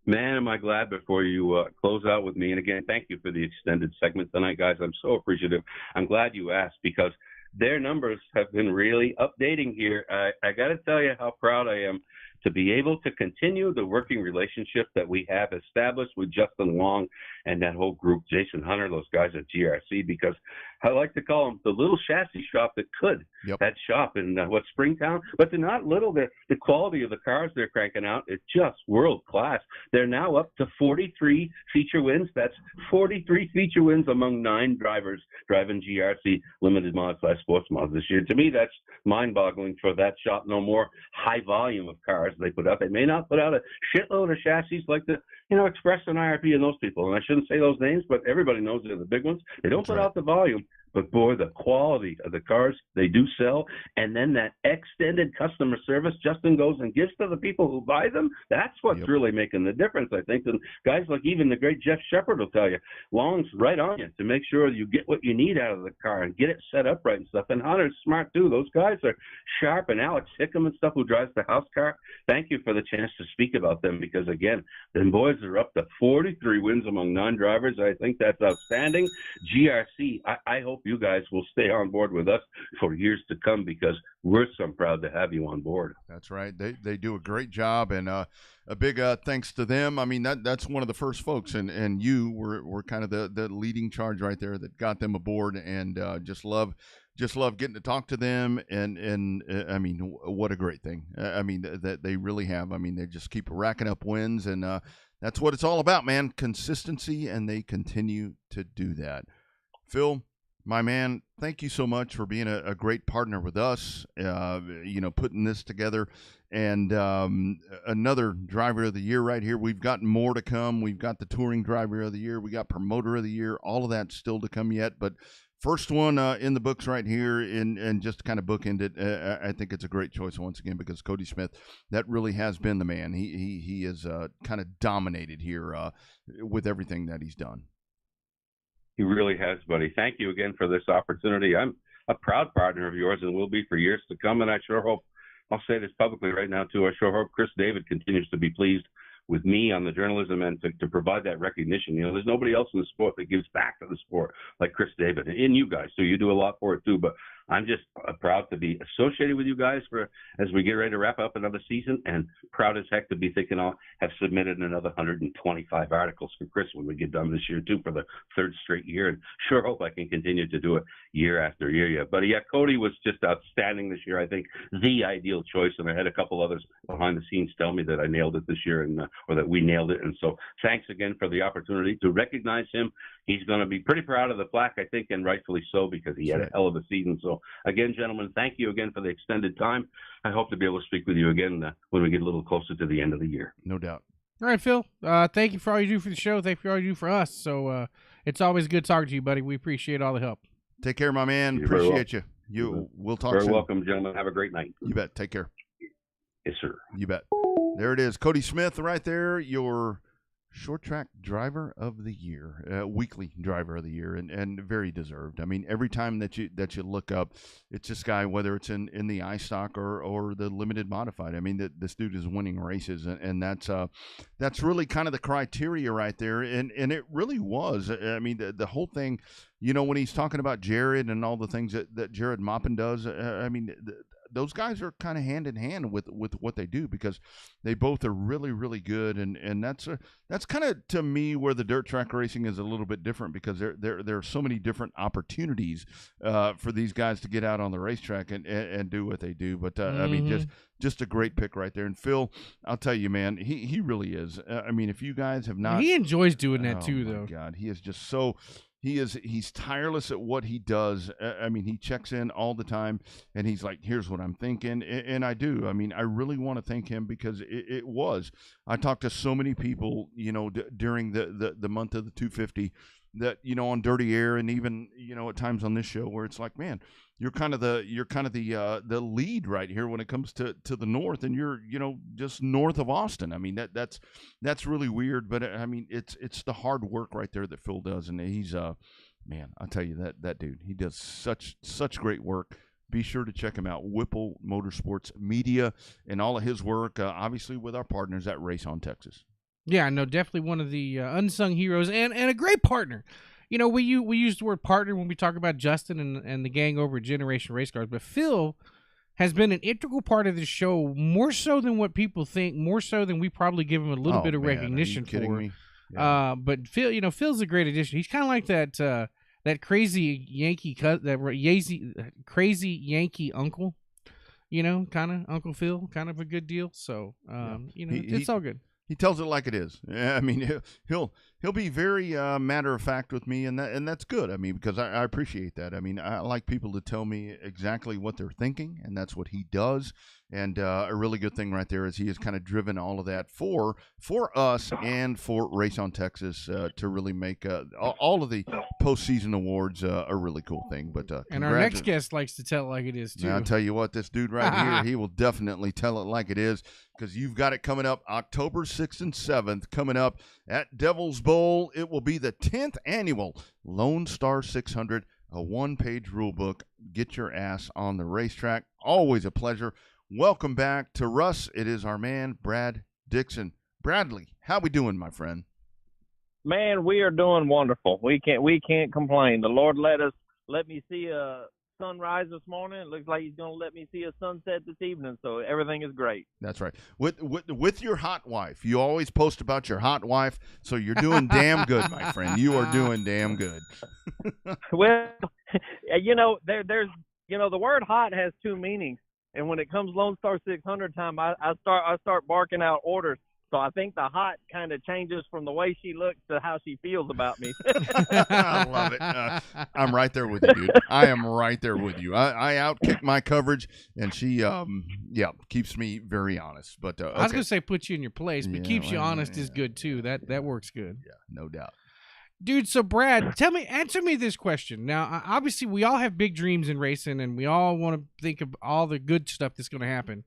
Speaker 3: Man, am I glad before you close out with me. And again, thank you for the extended segment tonight, guys. I'm so appreciative. I'm glad you asked, because their numbers have been really updating here. I got to tell you how proud I am to be able to continue the working relationship that we have established with Justin Long and that whole group, Jason Hunter, those guys at GRC, because I like to call them the little chassis shop that could. That shop in Springtown, but they're not little. The quality of the cars they're cranking out is just world class. They're now up to 43 feature wins. That's 43 feature wins among 9 drivers driving GRC limited mod / sports mods this year. To me, that's mind-boggling for that shop. No more high volume of cars they put out. They may not put out a shitload of chassis like the Express and IRP and those people. And I shouldn't say those names, but everybody knows they're the big ones. They don't put out the volume. But, boy, the quality of the cars they do sell, and then that extended customer service Justin goes and gives to the people who buy them, that's what's really making the difference, I think. And guys like even the great Jeff Shepard will tell you, Long's right on you to make sure you get what you need out of the car and get it set up right and stuff. And Hunter's smart, too. Those guys are sharp. And Alex Hickam and stuff, who drives the house car, thank you for the chance to speak about them, because, again, them boys are up to 43 wins among non-drivers. I think that's outstanding. GRC, I hope you guys will stay on board with us for years to come, because we're so proud to have you on board.
Speaker 2: That's right. They do a great job, and a big thanks to them. That's one of the first folks, and you were kind of the leading charge right there that got them aboard, and just love getting to talk to them, and what a great thing. That they really have. They just keep racking up wins, and that's what it's all about, man. Consistency, and they continue to do that. Phil, my man, thank you so much for being a great partner with us, putting this together. And another driver of the year right here. We've got more to come. We've got the touring driver of the year. We got promoter of the year. All of that's still to come yet. But first one in the books right here, and just to kind of bookend it, I think it's a great choice once again, because Cody Smith, that really has been the man. He has kind of dominated here with everything that he's done.
Speaker 3: He really has, buddy. Thank you again for this opportunity. I'm a proud partner of yours and will be for years to come. And I sure hope, I'll say this publicly right now too, I sure hope Chris David continues to be pleased with me on the journalism and to provide that recognition. There's nobody else in the sport that gives back to the sport like Chris David, and you guys too. You do a lot for it too, but I'm just proud to be associated with you guys as we get ready to wrap up another season, and proud as heck to be thinking I'll have submitted another 125 articles for Chris when we get done this year too, for the 3rd straight year, and sure hope I can continue to do it year after year. Yeah, but yeah, Cody was just outstanding this year. I think the ideal choice, and I had a couple others behind the scenes tell me that I nailed it this year, and or that we nailed it. And so thanks again for the opportunity to recognize him. He's going to be pretty proud of the plaque, I think, and rightfully so, because he had a hell of a season. So again, gentlemen, thank you again for the extended time. I hope to be able to speak with you again when we get a little closer to the end of the year.
Speaker 2: No doubt.
Speaker 1: All right, Phil. Thank you for all you do for the show. Thank you for all you do for us. So it's always good talking to you, buddy. We appreciate all the help.
Speaker 2: Take care, my man.
Speaker 3: You're
Speaker 2: appreciate you. We'll talk soon.
Speaker 3: Very welcome, gentlemen. Have a great night.
Speaker 2: You bet. Take care.
Speaker 3: Yes, sir.
Speaker 2: You bet. There it is. Cody Smith right there, your Short Track Driver of the Year, weekly Driver of the Year, and very deserved. I mean, every time that you look up, it's this guy, whether it's in the iStock or the limited modified. I mean, this dude is winning races, and that's really kind of the criteria right there, and it really was. I mean, the whole thing, when he's talking about Jared and all the things that Jared Maupin does, I mean, those guys are kind of hand in hand with what they do, because they both are really, really good, and that's kind of, to me, where the dirt track racing is a little bit different, because there are so many different opportunities for these guys to get out on the racetrack and do what they do. But I mean, just a great pick right there. And Phil, I'll tell you, man, he really is. I mean, if you guys have not,
Speaker 1: he enjoys doing that too, though.
Speaker 2: God, he is just so. He's tireless at what he does. I mean, he checks in all the time, and he's like, here's what I'm thinking. And I do. I mean, I really want to thank him, because it was. I talked to so many people, during the month of the 250 that, on Dirty Air, and even, at times on this show, where it's like, man, you're kind of the lead right here when it comes to the north, and you're, just north of Austin. I mean, that's really weird, but I mean, it's the hard work right there that Phil does, and he's man, I'll tell you, that dude, he does such great work. Be sure to check him out, Whipple Motorsports Media, and all of his work, obviously with our partners at Race on Texas.
Speaker 1: Yeah, no, definitely one of the unsung heroes, and a great partner. We use the word partner when we talk about Justin and the gang over at Generation Race Cars, but Phil has been an integral part of this show, more so than what people think, more so than we probably give him a little bit of recognition for.
Speaker 2: Me? Yeah.
Speaker 1: But Phil, Phil's a great addition. He's kind of like that crazy Yankee crazy Yankee uncle, kind of Uncle Phil, kind of a good deal. So, it's all good.
Speaker 2: He tells it like it is. I mean, he'll be very matter of fact with me, and that's good. I mean, because I appreciate that. I mean, I like people to tell me exactly what they're thinking, and that's what he does. And a really good thing right there is he has kind of driven all of that for us and for Race on Texas to really make all of the postseason awards a really cool thing. But
Speaker 1: and our next guest likes to tell it like it is too.
Speaker 2: Now, I'll tell you what, this dude right here, he will definitely tell it like it is, because you've got it coming up October 6th and 7th, coming up at Devil's Bowl. It will be the 10th annual Lone Star 600, a one-page rule book. Get your ass on the racetrack. Always a pleasure. Welcome back to Russ. It is our man, Brad Dixon. Bradley, how we doing, my friend?
Speaker 4: Man, we are doing wonderful. We can't complain. The Lord let me see a sunrise this morning. It looks like he's going to let me see a sunset this evening, so everything is great.
Speaker 2: That's right. With your hot wife. You always post about your hot wife, so you're doing damn good, my friend. You are doing damn good.
Speaker 4: Well, there's the word hot has two meanings, and when it comes Lone Star 600 time, I start barking out orders. So I think the hot kind of changes from the way she looks to how she feels about me.
Speaker 2: I love it. I'm right there with you, dude. I am right there with you. I outkick my coverage, and she, keeps me very honest. But okay.
Speaker 1: I was gonna say put you in your place, but keeps you honest is good too. That works good.
Speaker 2: Yeah, no doubt.
Speaker 1: Dude, so Brad, answer me this question. Now, obviously, we all have big dreams in racing, and we all want to think of all the good stuff that's going to happen.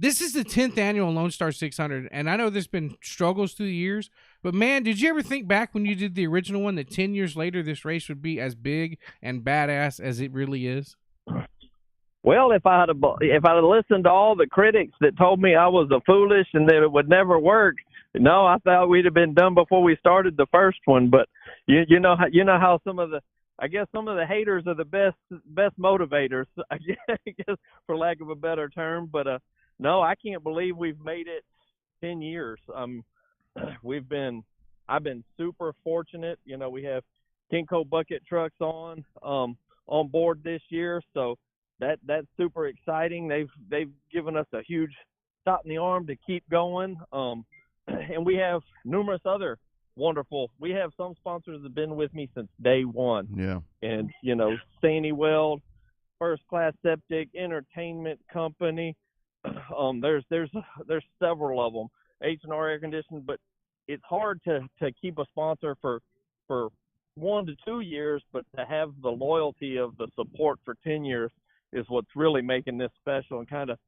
Speaker 1: This is the 10th annual Lone Star 600, and I know there's been struggles through the years, but man, did you ever think back when you did the original one that 10 years later this race would be as big and badass as it really is?
Speaker 4: Well, if I had listened to all the critics that told me I was a foolish and that it would never work, no, I thought we'd have been done before we started the first one. But you know how some of the haters are the best motivators, I guess, for lack of a better term. But no, I can't believe we've made it 10 years. I've been super fortunate. We have Kinko bucket trucks on board this year, so that's super exciting. They've given us a huge shot in the arm to keep going. And we have numerous other wonderful. We have some sponsors that have been with me since day one.
Speaker 2: Yeah.
Speaker 4: And Sandy Weld, First Class Septic, Entertainment Company. There's several of them. H&R Air Conditioning, but it's hard to keep a sponsor for 1 to 2 years, but to have the loyalty of the support for 10 years is what's really making this special, and kind of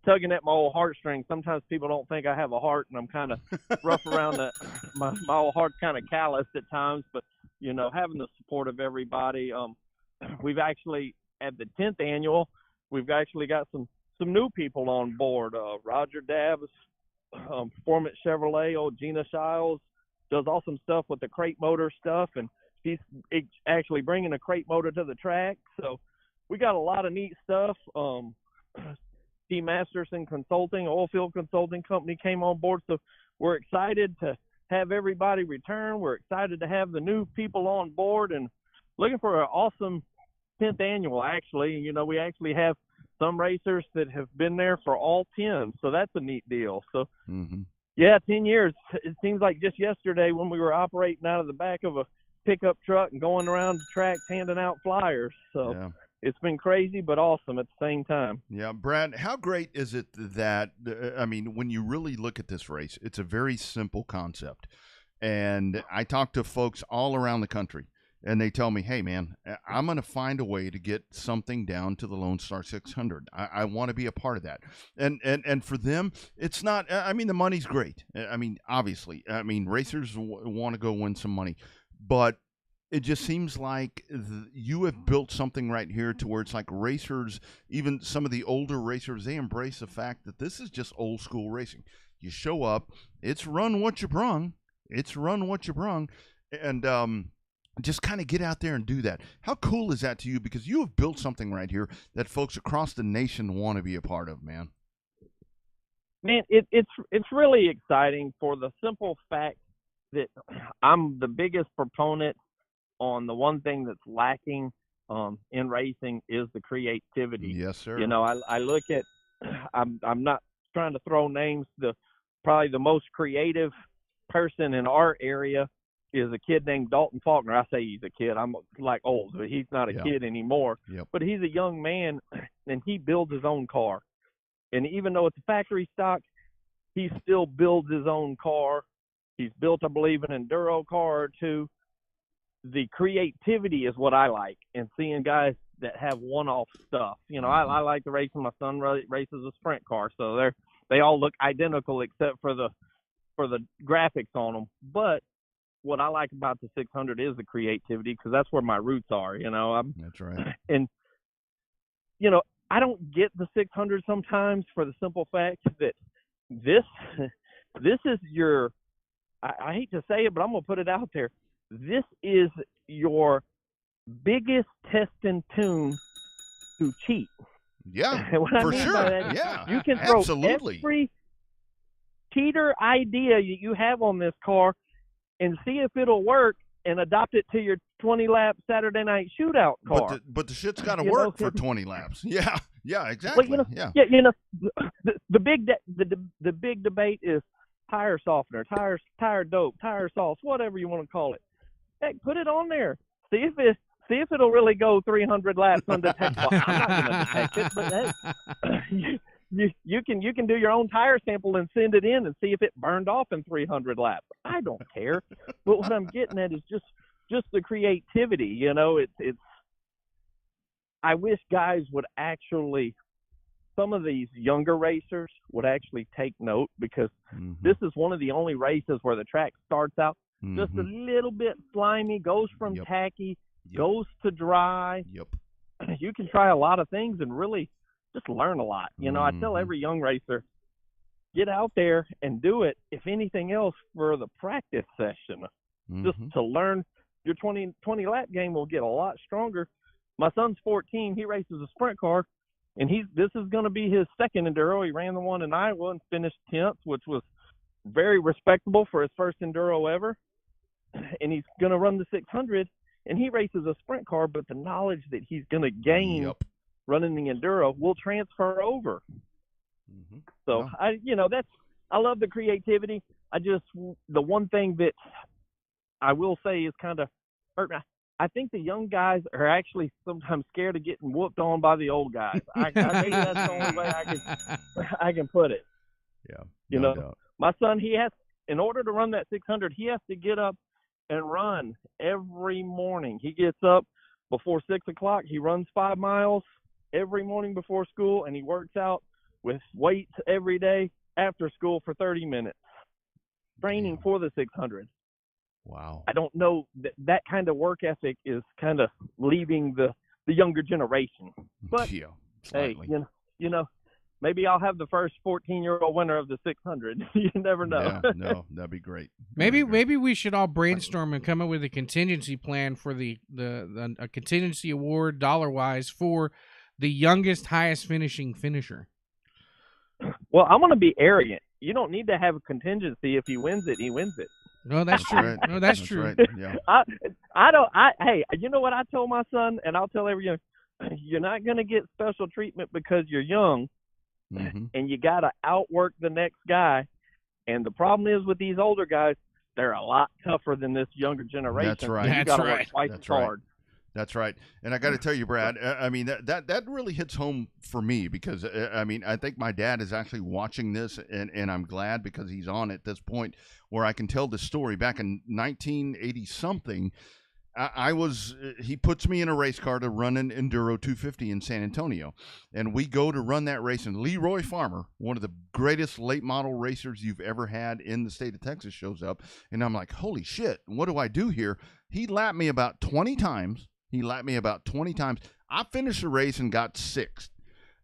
Speaker 4: tugging at my old heartstrings. Sometimes people don't think I have a heart, and I'm kind of rough around my old heart's kind of calloused at times. But having the support of everybody, we've actually at the 10th annual, we've actually got some new people on board. Roger Dabbs, Performance Chevrolet, old Gina Shiles, does awesome stuff with the crate motor stuff, and he's actually bringing a crate motor to the track. So we got a lot of neat stuff. T. Masterson Consulting, Oilfield Consulting Company came on board. So we're excited to have everybody return. We're excited to have the new people on board and looking for an awesome 10th annual, actually. We actually have some racers that have been there for all 10. So that's a neat deal. So, yeah, 10 years. It seems like just yesterday when we were operating out of the back of a pickup truck and going around the tracks handing out flyers. So yeah. It's been crazy, but awesome at the same time.
Speaker 2: Yeah, Brad, how great is it that, when you really look at this race, it's a very simple concept. And I talk to folks all around the country, and they tell me, hey, man, I'm going to find a way to get something down to the Lone Star 600. I want to be a part of that. And for them, it's not, the money's great. Obviously, racers want to go win some money. But it just seems like you have built something right here to where it's like racers, even some of the older racers, they embrace the fact that this is just old school racing. You show up, it's run what you brung. And just kind of get out there and do that. How cool is that to you? Because you have built something right here that folks across the nation want to be a part of, man.
Speaker 4: Man, it's really exciting for the simple fact that I'm the biggest proponent on the one thing that's lacking in racing is the creativity.
Speaker 2: Yes, sir.
Speaker 4: I look at, I'm not trying to throw names. Probably the most creative person in our area is a kid named Dalton Faulkner. I say he's a kid. I'm like old, but he's not a kid anymore.
Speaker 2: Yep.
Speaker 4: But he's a young man, and he builds his own car. And even though it's a factory stock, he still builds his own car. He's built, I believe, an enduro car or two. The creativity is what I like, and seeing guys that have one-off stuff. I like to race, and my son races a sprint car, so they all look identical except for the graphics on them. But what I like about the 600 is the creativity, because that's where my roots are.
Speaker 2: That's right.
Speaker 4: And I don't get the 600 sometimes for the simple fact that this is your. I hate to say it, but I'm gonna put it out there. This is your biggest test and tune to cheat.
Speaker 2: Yeah,
Speaker 4: for
Speaker 2: sure.
Speaker 4: That,
Speaker 2: yeah,
Speaker 4: you can throw
Speaker 2: absolutely.
Speaker 4: Every cheater idea you have on this car and see if it'll work and adopt it to your 20-lap Saturday night shootout car.
Speaker 2: But the shit's got to work for 20 laps. Yeah, exactly.
Speaker 4: Well, the big debate is tire softener, tire dope, tire sauce, whatever you want to call it. Heck, put it on there. See if it'll really go 300 laps undetected. Well, I'm not going to detect it, but you can do your own tire sample and send it in and see if it burned off in 300 laps. I don't care. But what I'm getting at is just the creativity. It's. I wish guys would actually. Some of these younger racers would actually take note, because this is one of the only races where the track starts out just a little bit slimy, goes from tacky, goes to dry.
Speaker 2: Yep.
Speaker 4: You can try a lot of things and really just learn a lot. I tell every young racer, get out there and do it, if anything else, for the practice session. Just to learn. Your 20 lap game will get a lot stronger. My son's 14. He races a sprint car. And this is going to be his second enduro. He ran the one in Iowa and finished 10th, which was very respectable for his first enduro ever. And he's going to run the 600, and he races a sprint car, but the knowledge that he's going to gain running the enduro will transfer over. So I love the creativity. The one thing that I will say is kind of hurt me. I think the young guys are actually sometimes scared of getting whooped on by the old guys. I think that's the only way I can put it.
Speaker 2: Yeah.
Speaker 4: No doubt. My son, in order to run that 600, he has to get up and run every morning. He gets up before 6 o'clock. He runs 5 miles. every morning before school, and he works out with weights every day after school for 30 minutes, training for the 600.
Speaker 2: Wow.
Speaker 4: I don't know that kind of work ethic is kind of leaving the younger generation. But
Speaker 2: yeah,
Speaker 4: hey, you know, maybe I'll have the first 14-year-old winner of the 600. You never know.
Speaker 2: Yeah, no, that'd be great.
Speaker 1: Maybe we should all brainstorm and come up with a contingency plan for a contingency award dollar-wise for the youngest, highest finishing finisher.
Speaker 4: Well, I'm going to be arrogant. You don't need to have a contingency. If he wins it, he wins it.
Speaker 1: No, that's true.
Speaker 2: Right.
Speaker 1: No, that's true.
Speaker 2: Right. Yeah.
Speaker 4: Hey, you know what I told my son, and I'll tell everyone, you're not going to get special treatment because you're young, and you got to outwork the next guy. And the problem is with these older guys, they're a lot tougher than this younger generation.
Speaker 2: That's right.
Speaker 4: You got to work twice as hard.
Speaker 2: That's right. And I got to tell you, Brad, I mean, that really hits home for me because, I mean, I think my dad is actually watching this, and I'm glad because he's on at this point where I can tell the story. Back in 1980-something, he puts me in a race car to run an Enduro 250 in San Antonio. And we go to run that race, and Leroy Farmer, one of the greatest late model racers you've ever had in the state of Texas, shows up. And I'm like, holy shit, what do I do here? He lapped me about 20 times. I finished the race and got sixth.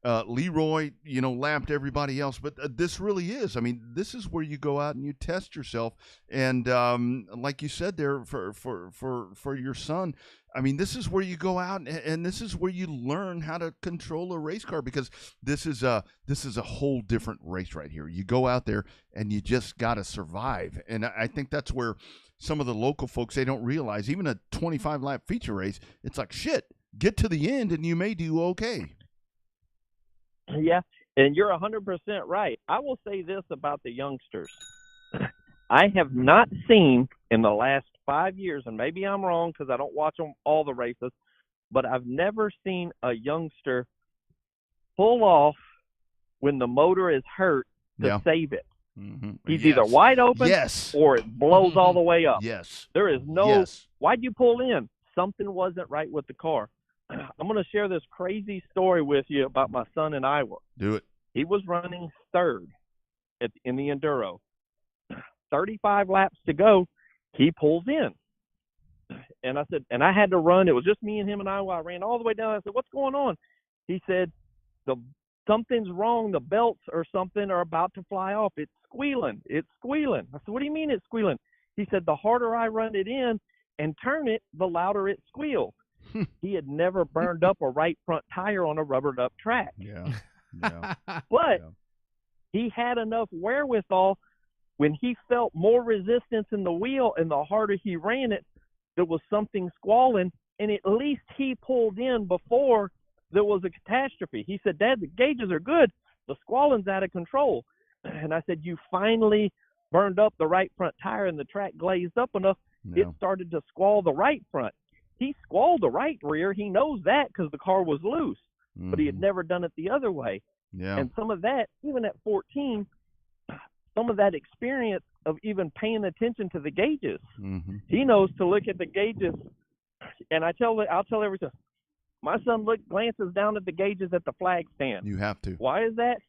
Speaker 2: Leroy, lapped everybody else. But this really is. I mean, this is where you go out and you test yourself. And like you said there, for your son, I mean, this is where you go out and this is where you learn how to control a race car, because this is a whole different race right here. You go out there and you just got to survive. And I think that's where some of the local folks, they don't realize, even a 25-lap feature race, it's like, shit, get to the end and you may do okay.
Speaker 4: Yeah, and you're 100% right. I will say this about the youngsters. I have not seen in the last 5 years, and maybe I'm wrong because I don't watch all the races, but I've never seen a youngster pull off when the motor is hurt to save it. Mm-hmm. He's either wide open or it blows all the way up.
Speaker 2: Yes.
Speaker 4: There is no, why'd you pull in? Something wasn't right with the car. I'm going to share this crazy story with you about my son in Iowa.
Speaker 2: Do it.
Speaker 4: He was running third in the Enduro. 35 laps to go, he pulls in. And I said, and I had to run. It was just me and him in Iowa. I ran all the way down. I said, what's going on? He said, something's wrong. The belts or something are about to fly off. It's squealing. I said, what do you mean it's squealing? He said, the harder I run it in and turn it, the louder it squeals. He had never burned up a right front tire on a rubbered up track.
Speaker 2: Yeah.
Speaker 4: But he had enough wherewithal when he felt more resistance in the wheel and the harder he ran it, there was something squalling, and at least he pulled in before there was a catastrophe. He said, Dad, the gauges are good. The squalling's out of control. And I said, you finally burned up the right front tire and the track glazed up enough. It started to squall the right front. He squalled the right rear. He knows that because the car was loose, but he had never done it the other way.
Speaker 2: Yeah.
Speaker 4: And some of that, even at 14, some of that experience of even paying attention to the gauges. He knows to look at the gauges. And I'll tell everyone, my son glances down at the gauges at the flag stand.
Speaker 2: You have to.
Speaker 4: Why is that?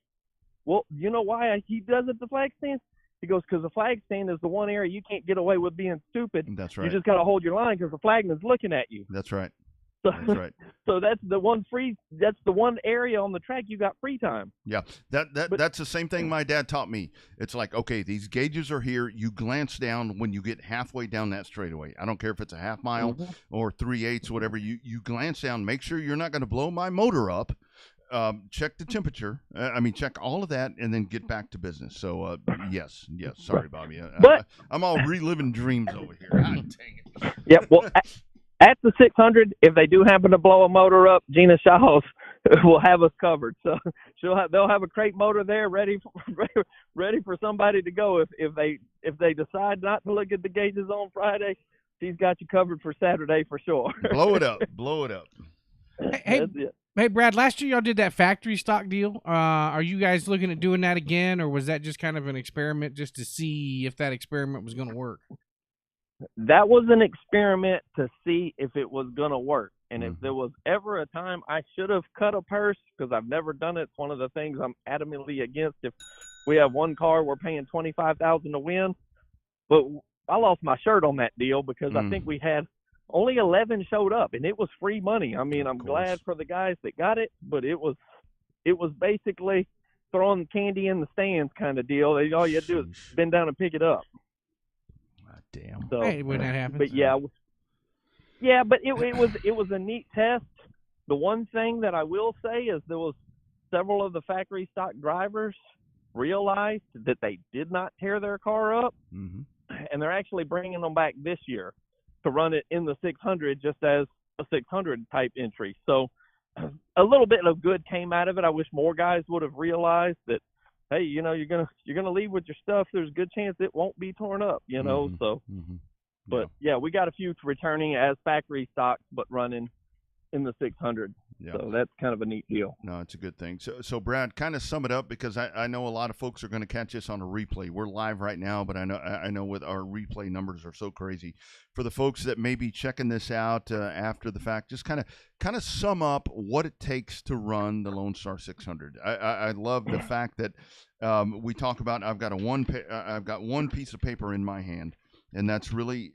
Speaker 4: Well, you know why he does it at the flag stand? He goes, because the flag stand is the one area you can't get away with being stupid.
Speaker 2: That's right.
Speaker 4: You just got to hold your line because the flagman's looking at you.
Speaker 2: That's right.
Speaker 4: So,
Speaker 2: that's right.
Speaker 4: So that's the one area on the track you got free time.
Speaker 2: Yeah, that's the same thing my dad taught me. It's like, okay, these gauges are here. You glance down when you get halfway down that straightaway. I don't care if it's a half mile or 3/8, whatever. You glance down, make sure you're not going to blow my motor up. Check the temperature. Check all of that, and then get back to business. So, yes. Sorry, Bobby.
Speaker 4: But
Speaker 2: I'm all reliving dreams over here. God dang it.
Speaker 4: Yep. Well, at the 600, if they do happen to blow a motor up, Gina Shaw's will have us covered. So they'll have a crate motor there ready for somebody to go if they decide not to look at the gauges on Friday. She's got you covered for Saturday for sure.
Speaker 2: Blow it up.
Speaker 1: Hey, Brad, last year y'all did that factory stock deal. Are you guys looking at doing that again, or was that just kind of an experiment just to see if that experiment was going to work?
Speaker 4: that was an experiment to see if it was going to work. And
Speaker 2: Mm-hmm.
Speaker 4: if there was ever a time I should have cut a purse, because I've never done it, it's one of the things I'm adamantly against. If we have one car, we're paying $25,000 to win. But I lost my shirt on that deal because I think we had only 11 showed up, and it was free money. I mean, I'm glad for the guys that got it, but it was basically throwing candy in the stands kind of deal. All you had to do is bend down and pick it up.
Speaker 2: Damn.
Speaker 1: So, hey, when that happens.
Speaker 4: But but it was a neat test. The one thing that I will say is there was several of the factory stock drivers realized that they did not tear their car up,
Speaker 2: mm-hmm.
Speaker 4: and they're actually bringing them back this year to run it in the 600 just as a 600 type entry. So a little bit of good came out of it. I wish more guys would have realized that, hey, you're gonna leave with your stuff. There's a good chance it won't be torn up,
Speaker 2: Mm-hmm.
Speaker 4: So,
Speaker 2: mm-hmm.
Speaker 4: But we got a few returning as factory stocks, but running in the 600.
Speaker 2: Yeah.
Speaker 4: So that's kind of a neat deal.
Speaker 2: No, it's a good thing. So Brad, kind of sum it up, because I know a lot of folks are going to catch us on a replay. We're live right now, but I know with our replay numbers are so crazy. For the folks that may be checking this out after the fact, just kind of sum up what it takes to run the Lone Star 600. I love the fact that we talk about. I've got one piece of paper in my hand. And that's really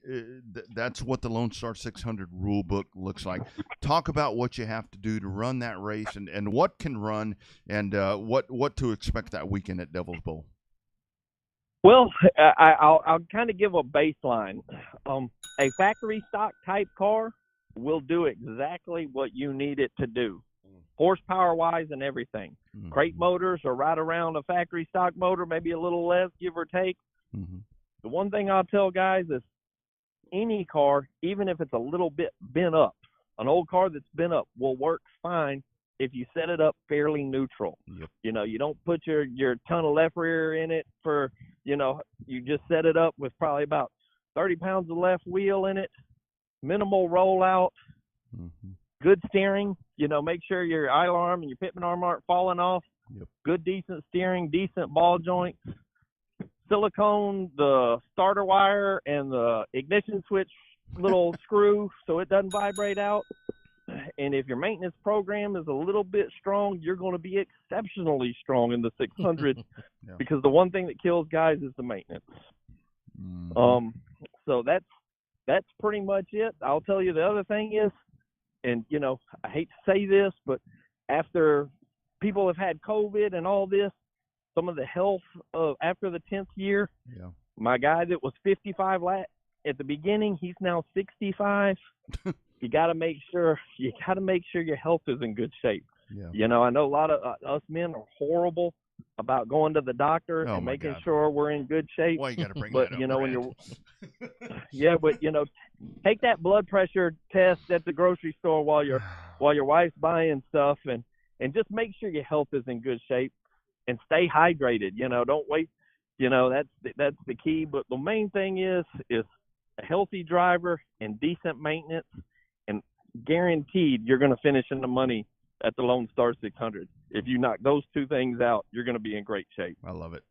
Speaker 2: that's what the Lone Star 600 rule book looks like. Talk about what you have to do to run that race, and what can run, and what to expect that weekend at Devil's Bowl.
Speaker 4: Well, I'll kind of give a baseline. A factory stock type car will do exactly what you need it to do, horsepower wise and everything. Mm-hmm. Crate motors are right around a factory stock motor, maybe a little less, give or take. Mm-hmm. The one thing I'll tell guys is any car, even if it's a little bit bent up, an old car that's bent up will work fine if you set it up fairly neutral. Yep. You don't put your ton of left rear in it you just set it up with probably about 30 pounds of left wheel in it, minimal rollout, mm-hmm. good steering, make sure your idle arm and your pitman arm aren't falling off, yep. Good, decent steering, decent ball joints. Silicone the starter wire and the ignition switch little screw so it doesn't vibrate out. And if your maintenance program is a little bit strong, you're going to be exceptionally strong in the 600 yeah. Because the one thing that kills guys is the maintenance. Mm-hmm. So that's pretty much it. I'll tell you the other thing is, and I hate to say this, but after people have had COVID and all this, some of the health after the 10th year, yeah. My guy that was 55 at the beginning, he's now 65. You got to make sure your health is in good shape. Yeah. I know a lot of us men are horrible about going to the doctor and making sure we're in good shape.
Speaker 2: Well, you got to bring
Speaker 4: but
Speaker 2: that up,
Speaker 4: when you're but take that blood pressure test at the grocery store while your wife's buying stuff, and just make sure your health is in good shape. And stay hydrated. Don't wait. That's the key. But the main thing is a healthy driver and decent maintenance, and guaranteed you're going to finish in the money at the Lone Star 600. If you knock those two things out, you're going to be in great shape.
Speaker 2: I love it.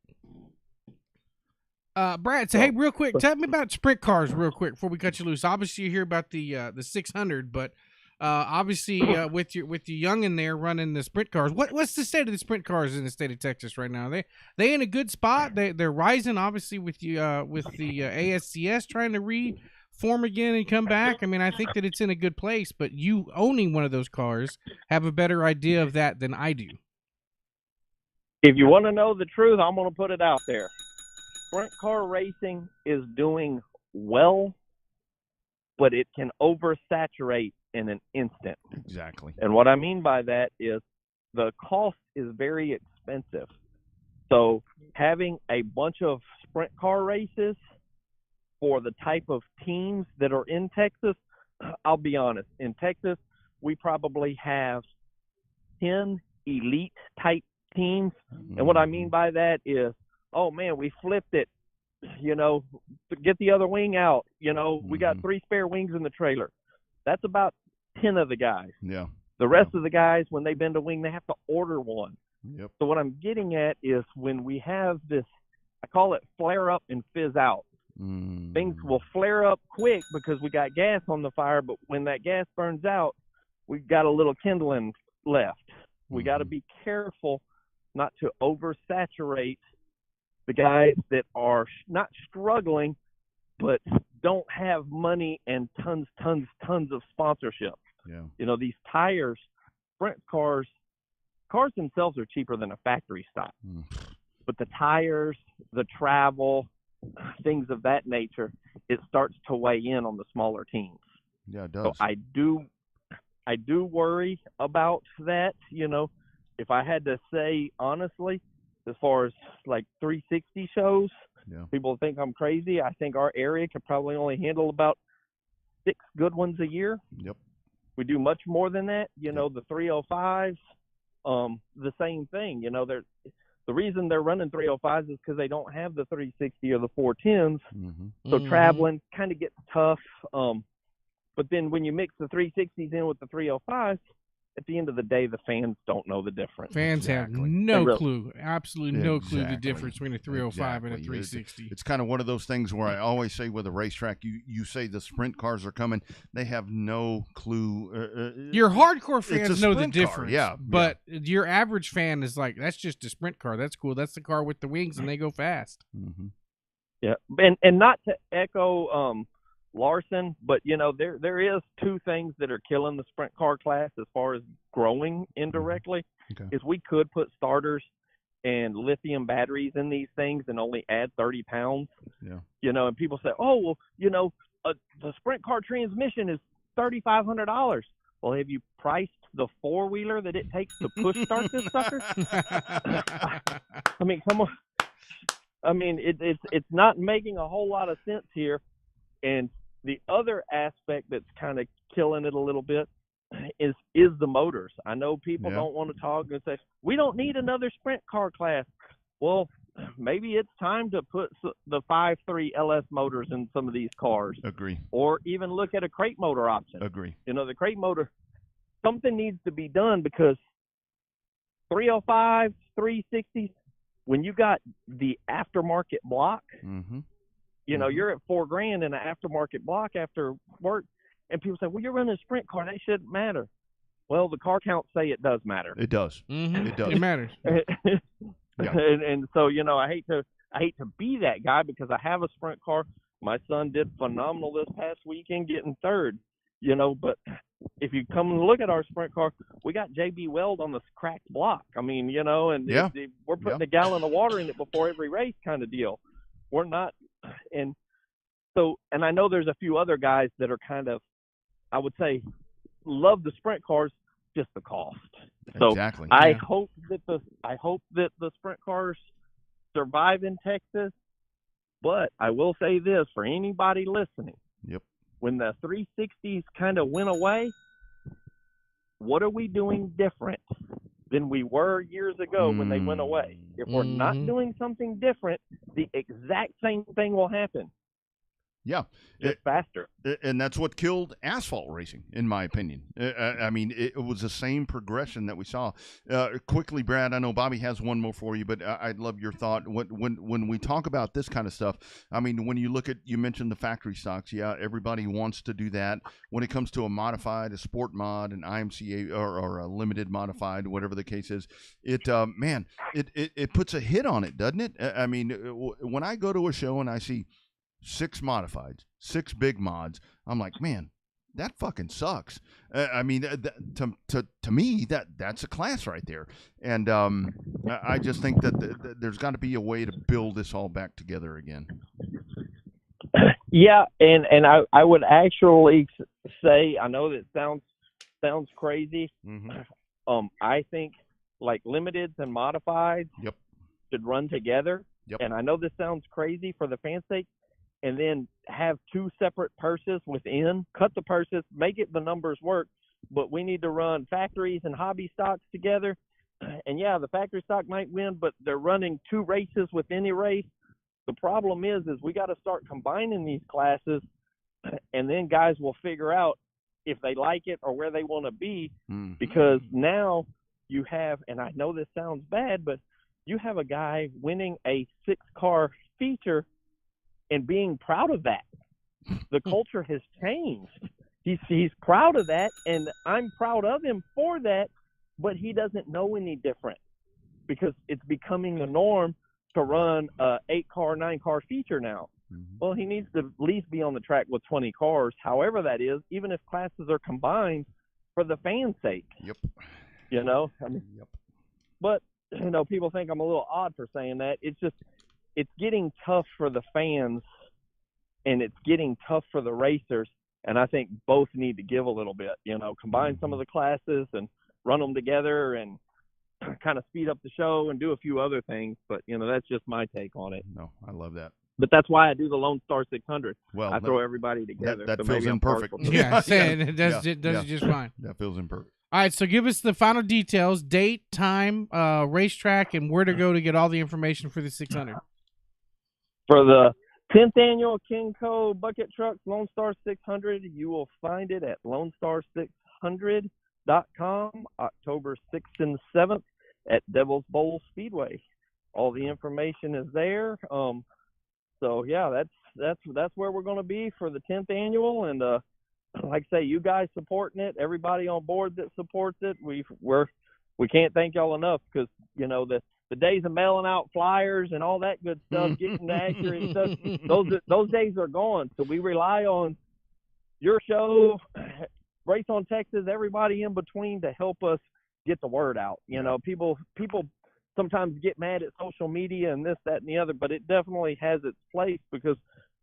Speaker 1: Brad, hey, real quick, tell me about sprint cars real quick before we cut you loose. Obviously, you hear about the 600, but obviously, with your youngin there running the sprint cars, what's the state of the sprint cars in the state of Texas right now? They in a good spot. They're rising, obviously, with the ASCS trying to reform again and come back. I mean, I think that it's in a good place. But you owning one of those cars have a better idea of that than I do.
Speaker 4: If you want to know the truth, I'm going to put it out there. Sprint car racing is doing well, but it can oversaturate in an instant.
Speaker 2: Exactly.
Speaker 4: And what I mean by that is the cost is very expensive. So having a bunch of sprint car races for the type of teams that are in Texas, I'll be honest, in Texas, we probably have 10 elite type teams. Mm-hmm. And what I mean by that is, oh man, we flipped it, get the other wing out, mm-hmm. We got 3 spare wings in the trailer. That's about 10 of the guys.
Speaker 2: Yeah.
Speaker 4: The rest of the guys, when they bend a wing, they have to order one.
Speaker 2: Yep.
Speaker 4: So what I'm getting at is when we have this, I call it flare up and fizz out. things will flare up quick because we got gas on the fire, but when that gas burns out, we've got a little kindling left. We got to be careful not to oversaturate the guys that are not struggling, but don't have money and tons of sponsorship.
Speaker 2: Yeah.
Speaker 4: You know, these tires, sprint cars themselves are cheaper than a factory stock. But the tires, the travel, things of that nature, it starts to weigh in on the smaller teams.
Speaker 2: Yeah, it does.
Speaker 4: So I do worry about that. You know, if I had to say honestly, as far as like 360 shows, people think I'm crazy. I think our area could probably only handle about 6 good ones a year.
Speaker 2: Yep.
Speaker 4: We do much more than that. You know, the 305s, the same thing. You know, the reason they're running 305s is because they don't have the 360 or the 410s. So traveling kind of gets tough. But then when you mix the 360s in with the 305s, at the end of the day, the fans don't know the difference.
Speaker 1: Fans have no clue, absolutely no clue the difference between a 305 and a 360.
Speaker 2: It's kind of one of those things where I always say with a racetrack, you say the sprint cars are coming, they have no clue.
Speaker 1: Your hardcore fans know the difference,
Speaker 2: yeah.
Speaker 1: But your average fan is like, that's just a sprint car. That's cool. That's the car with the wings, and they go fast.
Speaker 4: Yeah, and not to echo Larson, but you know there is 2 things that are killing the sprint car class as far as growing indirectly. Is we could put starters and lithium batteries in these things and only add 30 pounds. You know, and people say, oh well, you know, the sprint car transmission is $3,500. Well, have you priced the 4-wheeler that it takes to push start this sucker? I mean, come on. I mean, it's not making a whole lot of sense here. And the other aspect that's kind of killing it a little bit is the motors. I know people don't want to talk and say, we don't need another sprint car class. Well, maybe it's time to put the 5.3 LS motors in some of these cars.
Speaker 2: Agree.
Speaker 4: Or even look at a crate motor option.
Speaker 2: Agree.
Speaker 4: You know, the crate motor, something needs to be done because 305s, 360s, when you got the aftermarket block, you know, you're at $4,000 in an aftermarket block after work, and people say, well, you're running a sprint car. That shouldn't matter. Well, the car counts say it does matter.
Speaker 2: It does. It does.
Speaker 1: It matters.
Speaker 4: And so, you know, I hate to be that guy because I have a sprint car. My son did phenomenal this past weekend getting 3rd, you know, but if you come and look at our sprint car, we got JB Weld on the cracked block. I mean, you know, and we're putting a gallon of water in it before every race kind of deal. We're not. And so, and I know there's a few other guys that are kind of, I would say, love the sprint cars, just the cost. So
Speaker 2: exactly.
Speaker 4: I hope that the sprint cars survive in Texas. But I will say this for anybody listening. When the 360s kind of went away, what are we doing different than we were years ago when they went away? If we're not doing something different, the exact same thing will happen. Just faster.
Speaker 2: And that's what killed asphalt racing, in my opinion. I mean, it was the same progression that we saw. Quickly, Brad, I know Bobby has one more for you, but I'd love your thought. When we talk about this kind of stuff, I mean, when you look at, you mentioned the factory stocks. Yeah, everybody wants to do that. When it comes to a modified, a sport mod, an IMCA, or a limited modified, whatever the case is, it puts a hit on it, doesn't it? I mean, when I go to a show and I see 6 modifieds, 6 big mods, I'm like, man, that fucking sucks. I mean, to me, that's a class right there. And I just think that there's got to be a way to build this all back together again.
Speaker 4: Yeah, and I would actually say, I know that sounds crazy. I think like limiteds and modifieds should run together. And I know this sounds crazy for the fans' sake. And then have 2 separate purses within, cut the purses, make it the numbers work, but we need to run factories and hobby stocks together. And yeah, the factory stock might win, but they're running 2 races within a race. The problem is we got to start combining these classes, and then guys will figure out if they like it or where they want to be, because now you have, and I know this sounds bad, but you have a guy winning a 6-car feature and being proud of that. The culture has changed. He's proud of that, and I'm proud of him for that, but he doesn't know any different because it's becoming the norm to run a 8-car, 9-car feature now. Mm-hmm. Well, he needs to at least be on the track with 20 cars, however that is, even if classes are combined for the fans' sake.
Speaker 2: Yep.
Speaker 4: You know? I mean, yep. But, you know, people think I'm a little odd for saying that. It's just, it's getting tough for the fans, and it's getting tough for the racers, and I think both need to give a little bit, you know, combine some of the classes and run them together and kind of speed up the show and do a few other things. But, you know, that's just my take on it.
Speaker 2: No, I love that.
Speaker 4: But that's why I do the Lone Star 600.
Speaker 2: Well,
Speaker 4: I throw everybody together.
Speaker 2: That feels imperfect.
Speaker 1: Yeah, it does it just fine.
Speaker 2: That feels imperfect.
Speaker 1: All right, so give us the final details, date, time, racetrack, and where to go to get all the information for the 600.
Speaker 4: For the 10th annual Kenco Bucket Trucks Lone Star 600, you will find it at lonestar600.com, October 6th and 7th at Devil's Bowl Speedway. All the information is there. So yeah, that's where we're going to be for the 10th annual, and like I say, you guys supporting it, everybody on board that supports it, we can't thank y'all enough, because you know the days of mailing out flyers and all that good stuff, getting the accurate stuff, those days are gone. So we rely on your show, Race on Texas, everybody in between to help us get the word out. You know, people sometimes get mad at social media and this, that, and the other, but it definitely has its place, because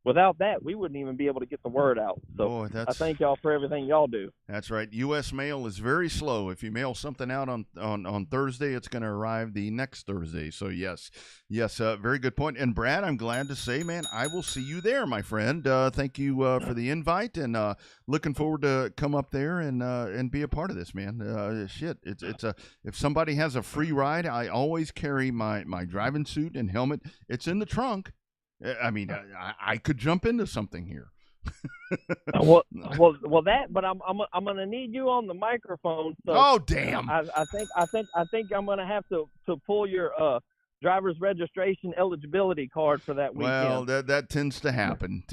Speaker 4: without that, we wouldn't even be able to get the word out. So I thank y'all for everything y'all do.
Speaker 2: That's right. U.S. mail is very slow. If you mail something out on Thursday, it's going to arrive the next Thursday. So, yes, very good point. And, Brad, I'm glad to say, man, I will see you there, my friend. Thank you for the invite, and looking forward to come up there and be a part of this, man. If somebody has a free ride, I always carry my driving suit and helmet. It's in the trunk. I mean, I could jump into something here.
Speaker 4: well, but I'm gonna need you on the microphone. So
Speaker 2: oh damn!
Speaker 4: I think I'm gonna have to pull your driver's registration eligibility card for that weekend.
Speaker 2: Well, that tends to happen.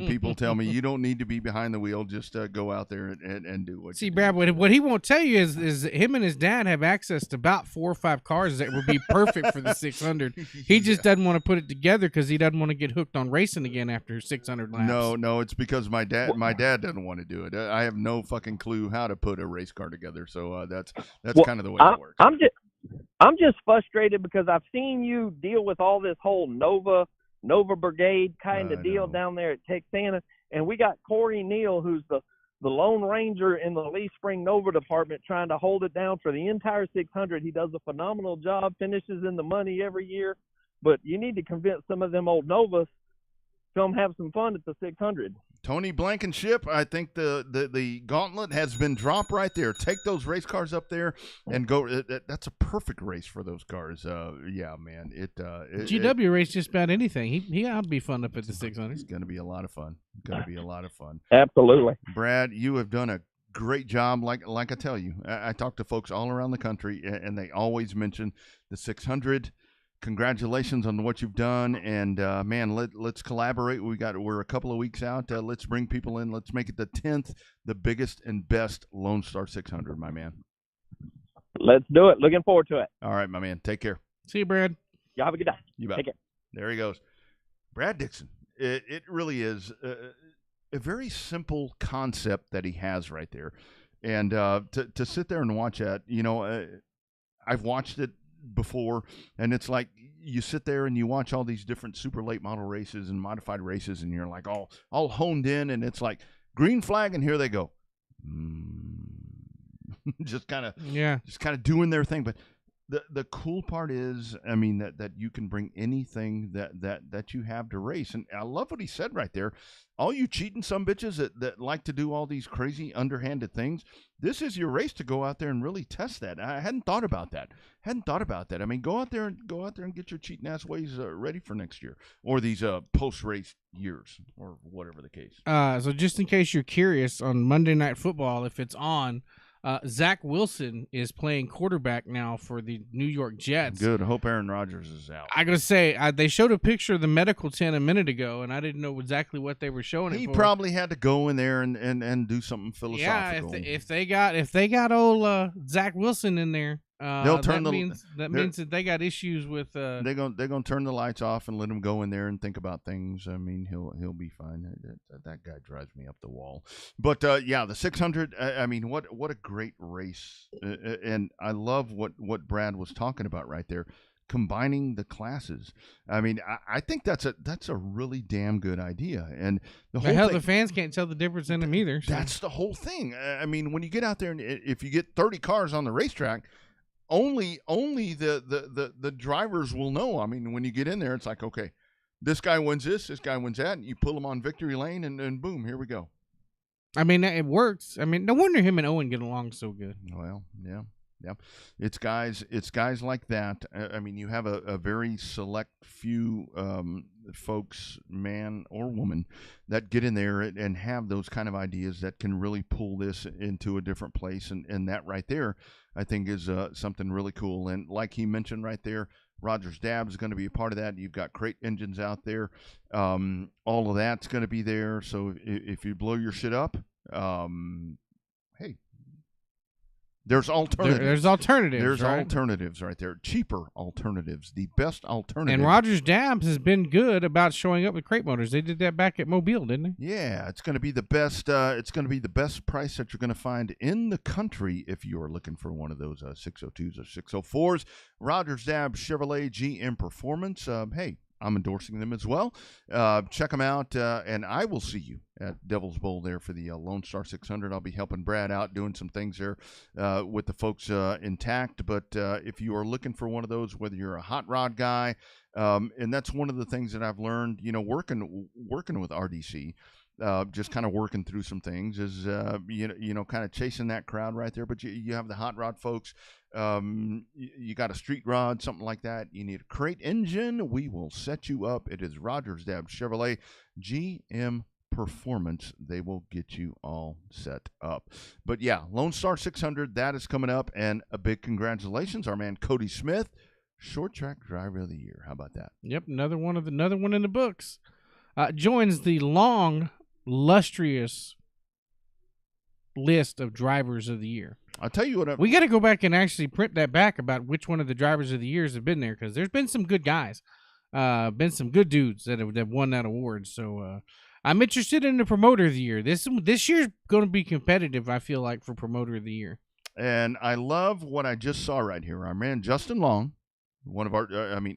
Speaker 2: People tell me you don't need to be behind the wheel. Just go out there and do what.
Speaker 1: See, Brad, what he won't tell you is him and his dad have access to about 4 or 5 cars that would be perfect for the 600. He just doesn't want to put it together because he doesn't want to get hooked on racing again after 600 laps.
Speaker 2: No, it's because my dad doesn't want to do it. I have no fucking clue how to put a race car together. So that's kind of the way it works.
Speaker 4: I'm just frustrated because I've seen you deal with all this whole Nova Brigade kind of deal down there at Texana, and we got Corey Neal, who's the Lone Ranger in the Lee Spring Nova department, trying to hold it down for the entire 600. He does a phenomenal job, finishes in the money every year, but you need to convince some of them old Novas to come have some fun at the 600.
Speaker 2: Tony Blankenship, I think the gauntlet has been dropped right there. Take those race cars up there and go. That's a perfect race for those cars. Yeah, man.
Speaker 1: GW race just about anything. He ought to be fun up at the 600.
Speaker 2: It's going to be a lot of fun.
Speaker 4: Absolutely.
Speaker 2: Brad, you have done a great job. Like I tell you, I talk to folks all around the country, and they always mention the 600. Congratulations on what you've done, and man, let's collaborate. We're a couple of weeks out. Let's bring people in. Let's make it the 10th, the biggest and best Lone Star 600, my man.
Speaker 4: Let's do it. Looking forward to it.
Speaker 2: All right, my man. Take care.
Speaker 1: See you, Brad.
Speaker 4: Y'all have a good day.
Speaker 2: You bet.
Speaker 4: Take care.
Speaker 2: There he goes. Brad Dixon. It really is a very simple concept that he has right there, and to sit there and watch that, I've watched it before, and it's like you sit there and you watch all these different super late model races and modified races, and you're like all honed in, and it's like green flag, and here they go. just kind of doing their thing. But the cool part is, I mean, that you can bring anything that you have to race. And I love what he said right there. All you cheating sumbitches that like to do all these crazy underhanded things, this is your race to go out there and really test that. I hadn't thought about that. I mean, go out there and get your cheating ass ways ready for next year, or these post-race years, or whatever the case.
Speaker 1: So just in case you're curious, on Monday Night Football, if it's on, Zach Wilson is playing quarterback now for the New York Jets.
Speaker 2: Good. I hope Aaron Rodgers is out.
Speaker 1: I gotta say, they showed a picture of the medical tent a minute ago, and I didn't know exactly what they were showing it for.
Speaker 2: He probably had to go in there and do something philosophical.
Speaker 1: Yeah, if they got old Zach Wilson in there,
Speaker 2: they'll turn
Speaker 1: that means that they got issues with.
Speaker 2: They're gonna turn the lights off and let him go in there and think about things. I mean, he'll be fine. That guy drives me up the wall. But the 600. I mean, what a great race, and I love what Brad was talking about right there, combining the classes. I mean, I think that's a really damn good idea. And
Speaker 1: the fans can't tell the difference in them either. So.
Speaker 2: That's the whole thing. I mean, when you get out there and if you get 30 cars on the racetrack. Only the drivers will know. I mean, when you get in there, it's like, okay, this guy wins this guy wins that, and you pull them on victory lane, and boom, here we go.
Speaker 1: I mean, it works. I mean, no wonder him and Owen get along so good.
Speaker 2: Well, yeah. It's guys like that. I mean, you have a very select few folks, man or woman, that get in there and have those kind of ideas that can really pull this into a different place. And that right there, I think, is something really cool. And like he mentioned right there, Rogers Dab is going to be a part of that. You've got crate engines out there. All of that's going to be there. So if you blow your shit up, hey, there's alternatives.
Speaker 1: There's alternatives.
Speaker 2: There's
Speaker 1: right?
Speaker 2: alternatives right there. Cheaper alternatives. The best alternative.
Speaker 1: And Rogers Dabs has been good about showing up with crate motors. They did that back at Mobile, didn't they?
Speaker 2: Yeah, it's going to be the best. It's going to be the best price that you're going to find in the country if you are looking for one of those 602s or 604s. Rogers Dabs Chevrolet GM Performance. Hey, I'm endorsing them as well. Check them out, and I will see you at Devil's Bowl there for the Lone Star 600. I'll be helping Brad out, doing some things there with the folks intact. But if you are looking for one of those, whether you're a hot rod guy, and that's one of the things that I've learned, working with RDC, just kind of working through some things is, kind of chasing that crowd right there. But you have the hot rod folks. You got a street rod, something like that. You need a crate engine. We will set you up. It is Rogers Dab Chevrolet GM Performance. They will get you all set up. But yeah, Lone Star 600, that is coming up. And a big congratulations, our man Cody Smith, Short Track Driver of the Year. How about that?
Speaker 1: Yep, another one in the books. Joins the long, lustrous list of drivers of the year.
Speaker 2: I'll tell you what.
Speaker 1: We got to go back and actually print that back about which one of the drivers of the years have been there, because there's been some good guys, been some good dudes that have won that award. So I'm interested in the promoter of the year. This year's going to be competitive, I feel like, for promoter of the year.
Speaker 2: And I love what I just saw right here. Our man Justin Long, one of our,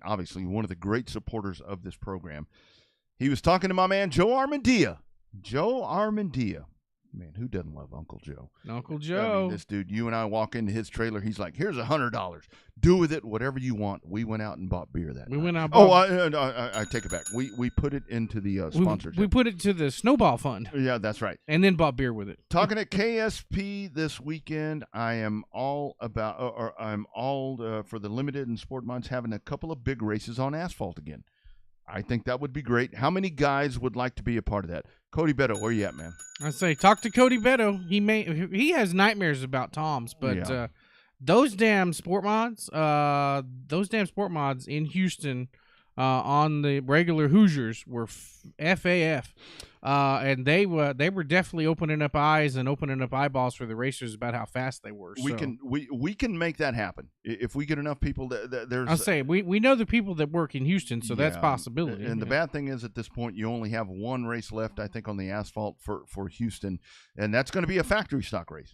Speaker 2: obviously one of the great supporters of this program. He was talking to my man Joe Armandia. Man, who doesn't love Uncle Joe?
Speaker 1: Uncle Joe.
Speaker 2: This dude, you and I walk into his trailer. He's like, here's $100. Do with it whatever you want. We went out and bought beer that night.
Speaker 1: Went out.
Speaker 2: I take it back. We put it into the sponsors.
Speaker 1: We put it to the Snowball Fund.
Speaker 2: Yeah, that's right.
Speaker 1: And then bought beer with it.
Speaker 2: Talking at KSP this weekend, I am all about, for the limited and sport mods having a couple of big races on asphalt again. I think that would be great. How many guys would like to be a part of that? Cody Beto, where you at, man?
Speaker 1: I say talk to Cody Beto. He has nightmares about Toms, but those damn sport mods in Houston on the regular Hoosiers were FAF. And they were definitely opening up eyes and opening up eyeballs for the racers about how fast they were.
Speaker 2: We can make that happen if we get enough people. There's
Speaker 1: I'll say we know the people that work in Houston, so that's a possibility.
Speaker 2: And the bad thing is, at this point, you only have one race left, I think, on the asphalt for Houston, and that's going to be a factory stock race.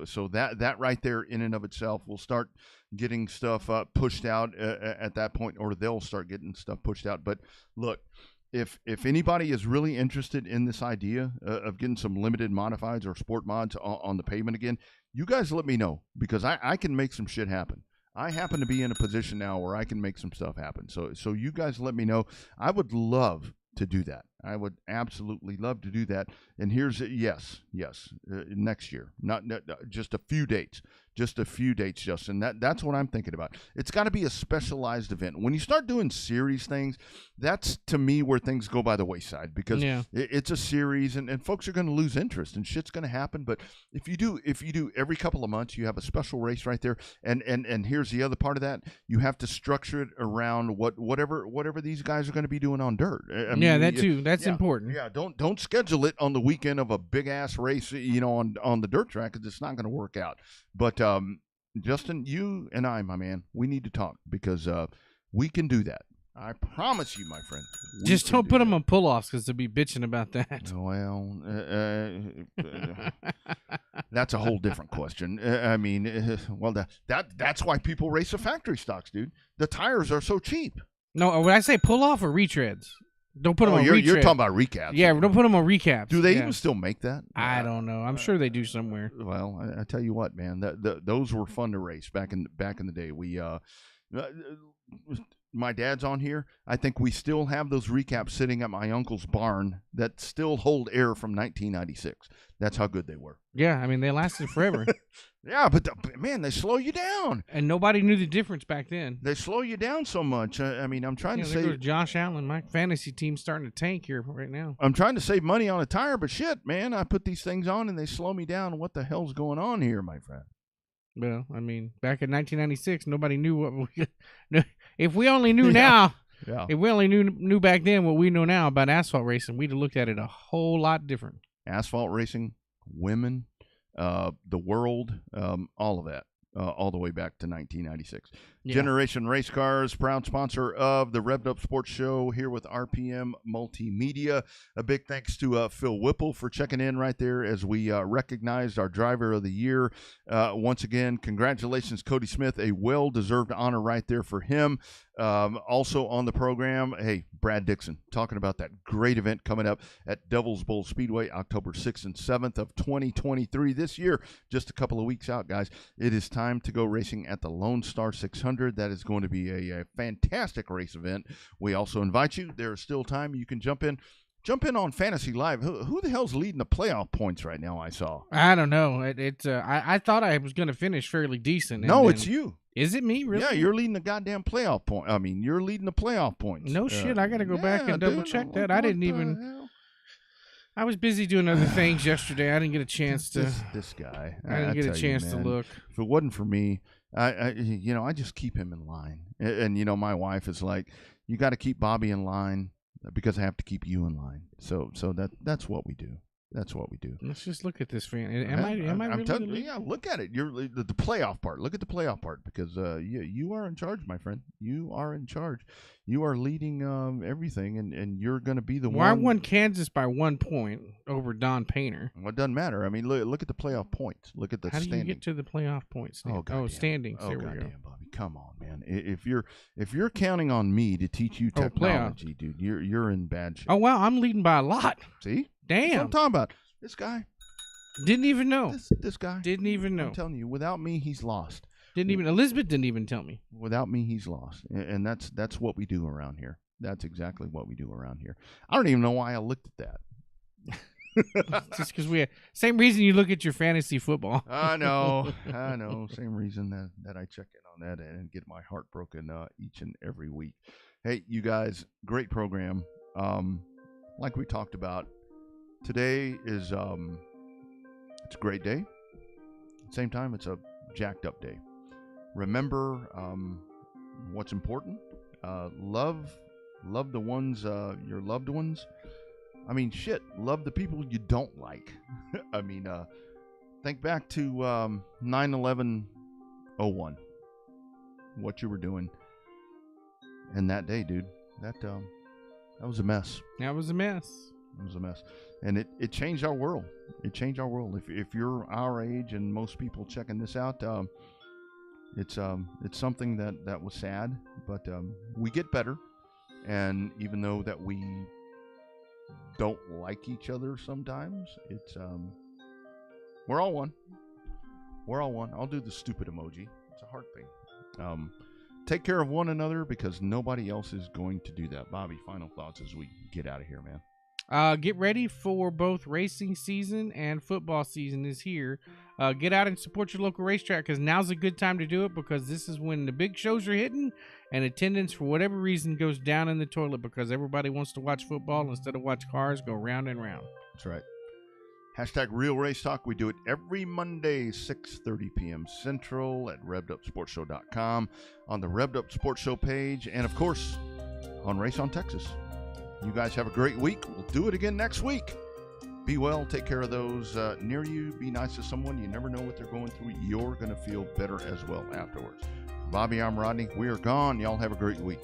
Speaker 2: So that right there, in and of itself, will start getting stuff pushed out at that point, or they'll start getting stuff pushed out. But look. If anybody is really interested in this idea of getting some limited modifieds or sport mods on the pavement again, you guys let me know, because I can make some shit happen. I happen to be in a position now where I can make some stuff happen. So you guys let me know. I would love to do that. I would absolutely love to do that. And here's yes, next year, not just a few dates, Justin. That's what I'm thinking about. It's got to be a specialized event. When you start doing series things, that's to me where things go by the wayside, because it's a series, and folks are going to lose interest, and shit's going to happen. But if you do every couple of months, you have a special race right there, and here's the other part of that: you have to structure it around whatever these guys are going to be doing on dirt. I mean,
Speaker 1: that too. That's important.
Speaker 2: Yeah, don't schedule it on the weekend of a big ass race, on the dirt track, because it's not going to work out. But Justin, you and I, my man, we need to talk, because we can do that. I promise you, my friend.
Speaker 1: Just don't put them on pull-offs, because they'll be bitching about that.
Speaker 2: Well, that's a whole different question. I mean, that's why people race the factory stocks, dude. The tires are so cheap.
Speaker 1: No, when I say pull-off or retreads, don't put them on retreads.
Speaker 2: You're talking about recaps.
Speaker 1: Yeah, don't put them on recaps.
Speaker 2: Do they even still make that?
Speaker 1: I don't know. I'm sure they do somewhere.
Speaker 2: Well, I tell you what, man, those were fun to race back in the day. We my dad's on here. I think we still have those recaps sitting at my uncle's barn that still hold air from 1996. That's how good they were.
Speaker 1: Yeah, I mean, they lasted forever.
Speaker 2: Yeah, but man, they slow you down.
Speaker 1: And nobody knew the difference back then.
Speaker 2: They slow you down so much. I mean, I'm trying to
Speaker 1: there
Speaker 2: say.
Speaker 1: goes Josh Allen, my fantasy team's starting to tank here right now.
Speaker 2: I'm trying to save money on a tire, but shit, man, I put these things on and they slow me down. What the hell's going on here, my friend?
Speaker 1: Well, I mean, back in 1996, nobody knew what we. If we only knew now, if we only knew back then what we know now about asphalt racing, we'd have looked at it a whole lot different.
Speaker 2: Asphalt racing, women, the world, all of that, all the way back to 1996. Yeah. Generation Race Cars, proud sponsor of the Revved Up Sports Show, here with RPM Multimedia. A big thanks to Phil Whipple for checking in right there as we recognized our driver of the year. Once again, congratulations, Cody Smith, a well-deserved honor right there for him. Also on the program, hey, Brad Dixon, talking about that great event coming up at Devil's Bowl Speedway, October 6th and 7th of 2023. This year, just a couple of weeks out, guys, it is time to go racing at the Lone Star 600. That is going to be a fantastic race event. We also invite you. There is still time. You can jump in on Fantasy Live. Who the hell's leading the playoff points right now? I saw.
Speaker 1: I don't know. I thought I was going to finish fairly decent.
Speaker 2: No, it's you.
Speaker 1: Is it me? Really?
Speaker 2: Yeah, you're leading the goddamn playoff point. I mean, you're leading the playoff points.
Speaker 1: No shit. I got to go back and double check that. I didn't even. Hell? I was busy doing other things yesterday. I didn't get a chance to.
Speaker 2: This guy.
Speaker 1: I didn't get a chance to look.
Speaker 2: If it wasn't for me, I just keep him in line. And my wife is like, you got to keep Bobby in line because I have to keep you in line. So that's what we do. That's what we do.
Speaker 1: Let's just look at this fan. Am I
Speaker 2: I'm
Speaker 1: really
Speaker 2: telling you, yeah, look at it. You're the playoff part. Look at the playoff part, because you are in charge, my friend. You are in charge. You are leading everything, and you're going to be the one.
Speaker 1: I won Kansas by 1 point over Don Painter.
Speaker 2: Well, it doesn't matter. I mean, look at the playoff points. Look at the standings.
Speaker 1: How do you get to the playoff points? Standings.
Speaker 2: Oh,
Speaker 1: there we go.
Speaker 2: Bobby, come on, man. If you're counting on me to teach you technology, dude, you're in bad shape.
Speaker 1: Oh wow, I'm leading by a lot.
Speaker 2: See?
Speaker 1: Damn.
Speaker 2: That's what I'm talking about. This guy.
Speaker 1: Didn't even know.
Speaker 2: This guy.
Speaker 1: Didn't even know.
Speaker 2: I'm telling you, without me, he's lost.
Speaker 1: Elizabeth didn't even tell me.
Speaker 2: Without me, he's lost. And that's what we do around here. That's exactly what we do around here. I don't even know why I looked at that.
Speaker 1: Just because same reason you look at your fantasy football.
Speaker 2: I know. Same reason that I check in on that and get my heart broken each and every week. Hey, you guys, great program. Like we talked about, today is it's a great day. At the same time, it's a jacked up day. Remember what's important. Love the ones, your loved ones. I mean, shit, love the people you don't like. I mean, think back to 9/11/01, what you were doing. And that day, dude, that was a mess.
Speaker 1: That was a mess.
Speaker 2: It was a mess. And it changed our world. It changed our world. If you're our age and most people checking this out, it's something that was sad, but we get better. And even though that we don't like each other sometimes, it's we're all one. We're all one. I'll do the stupid emoji. It's a heart thing. Take care of one another, because nobody else is going to do that. Bobby, final thoughts as we get out of here, man.
Speaker 1: Get ready for both racing season and football season is here. Get out and support your local racetrack because now's a good time to do it because this is when the big shows are hitting and attendance for whatever reason goes down in the toilet because everybody wants to watch football instead of watch cars go round and round.
Speaker 2: That's right. Hashtag Real Race Talk. We do it every Monday, 6:30 p.m. Central at RevvedUpSportsShow.com, on the Revved Up Sports Show page, and, of course, on Race on Texas. You guys have a great week. We'll do it again next week. Be well. Take care of those near you. Be nice to someone. You never know what they're going through. You're going to feel better as well afterwards. Bobby, I'm Rodney. We are gone. Y'all have a great week.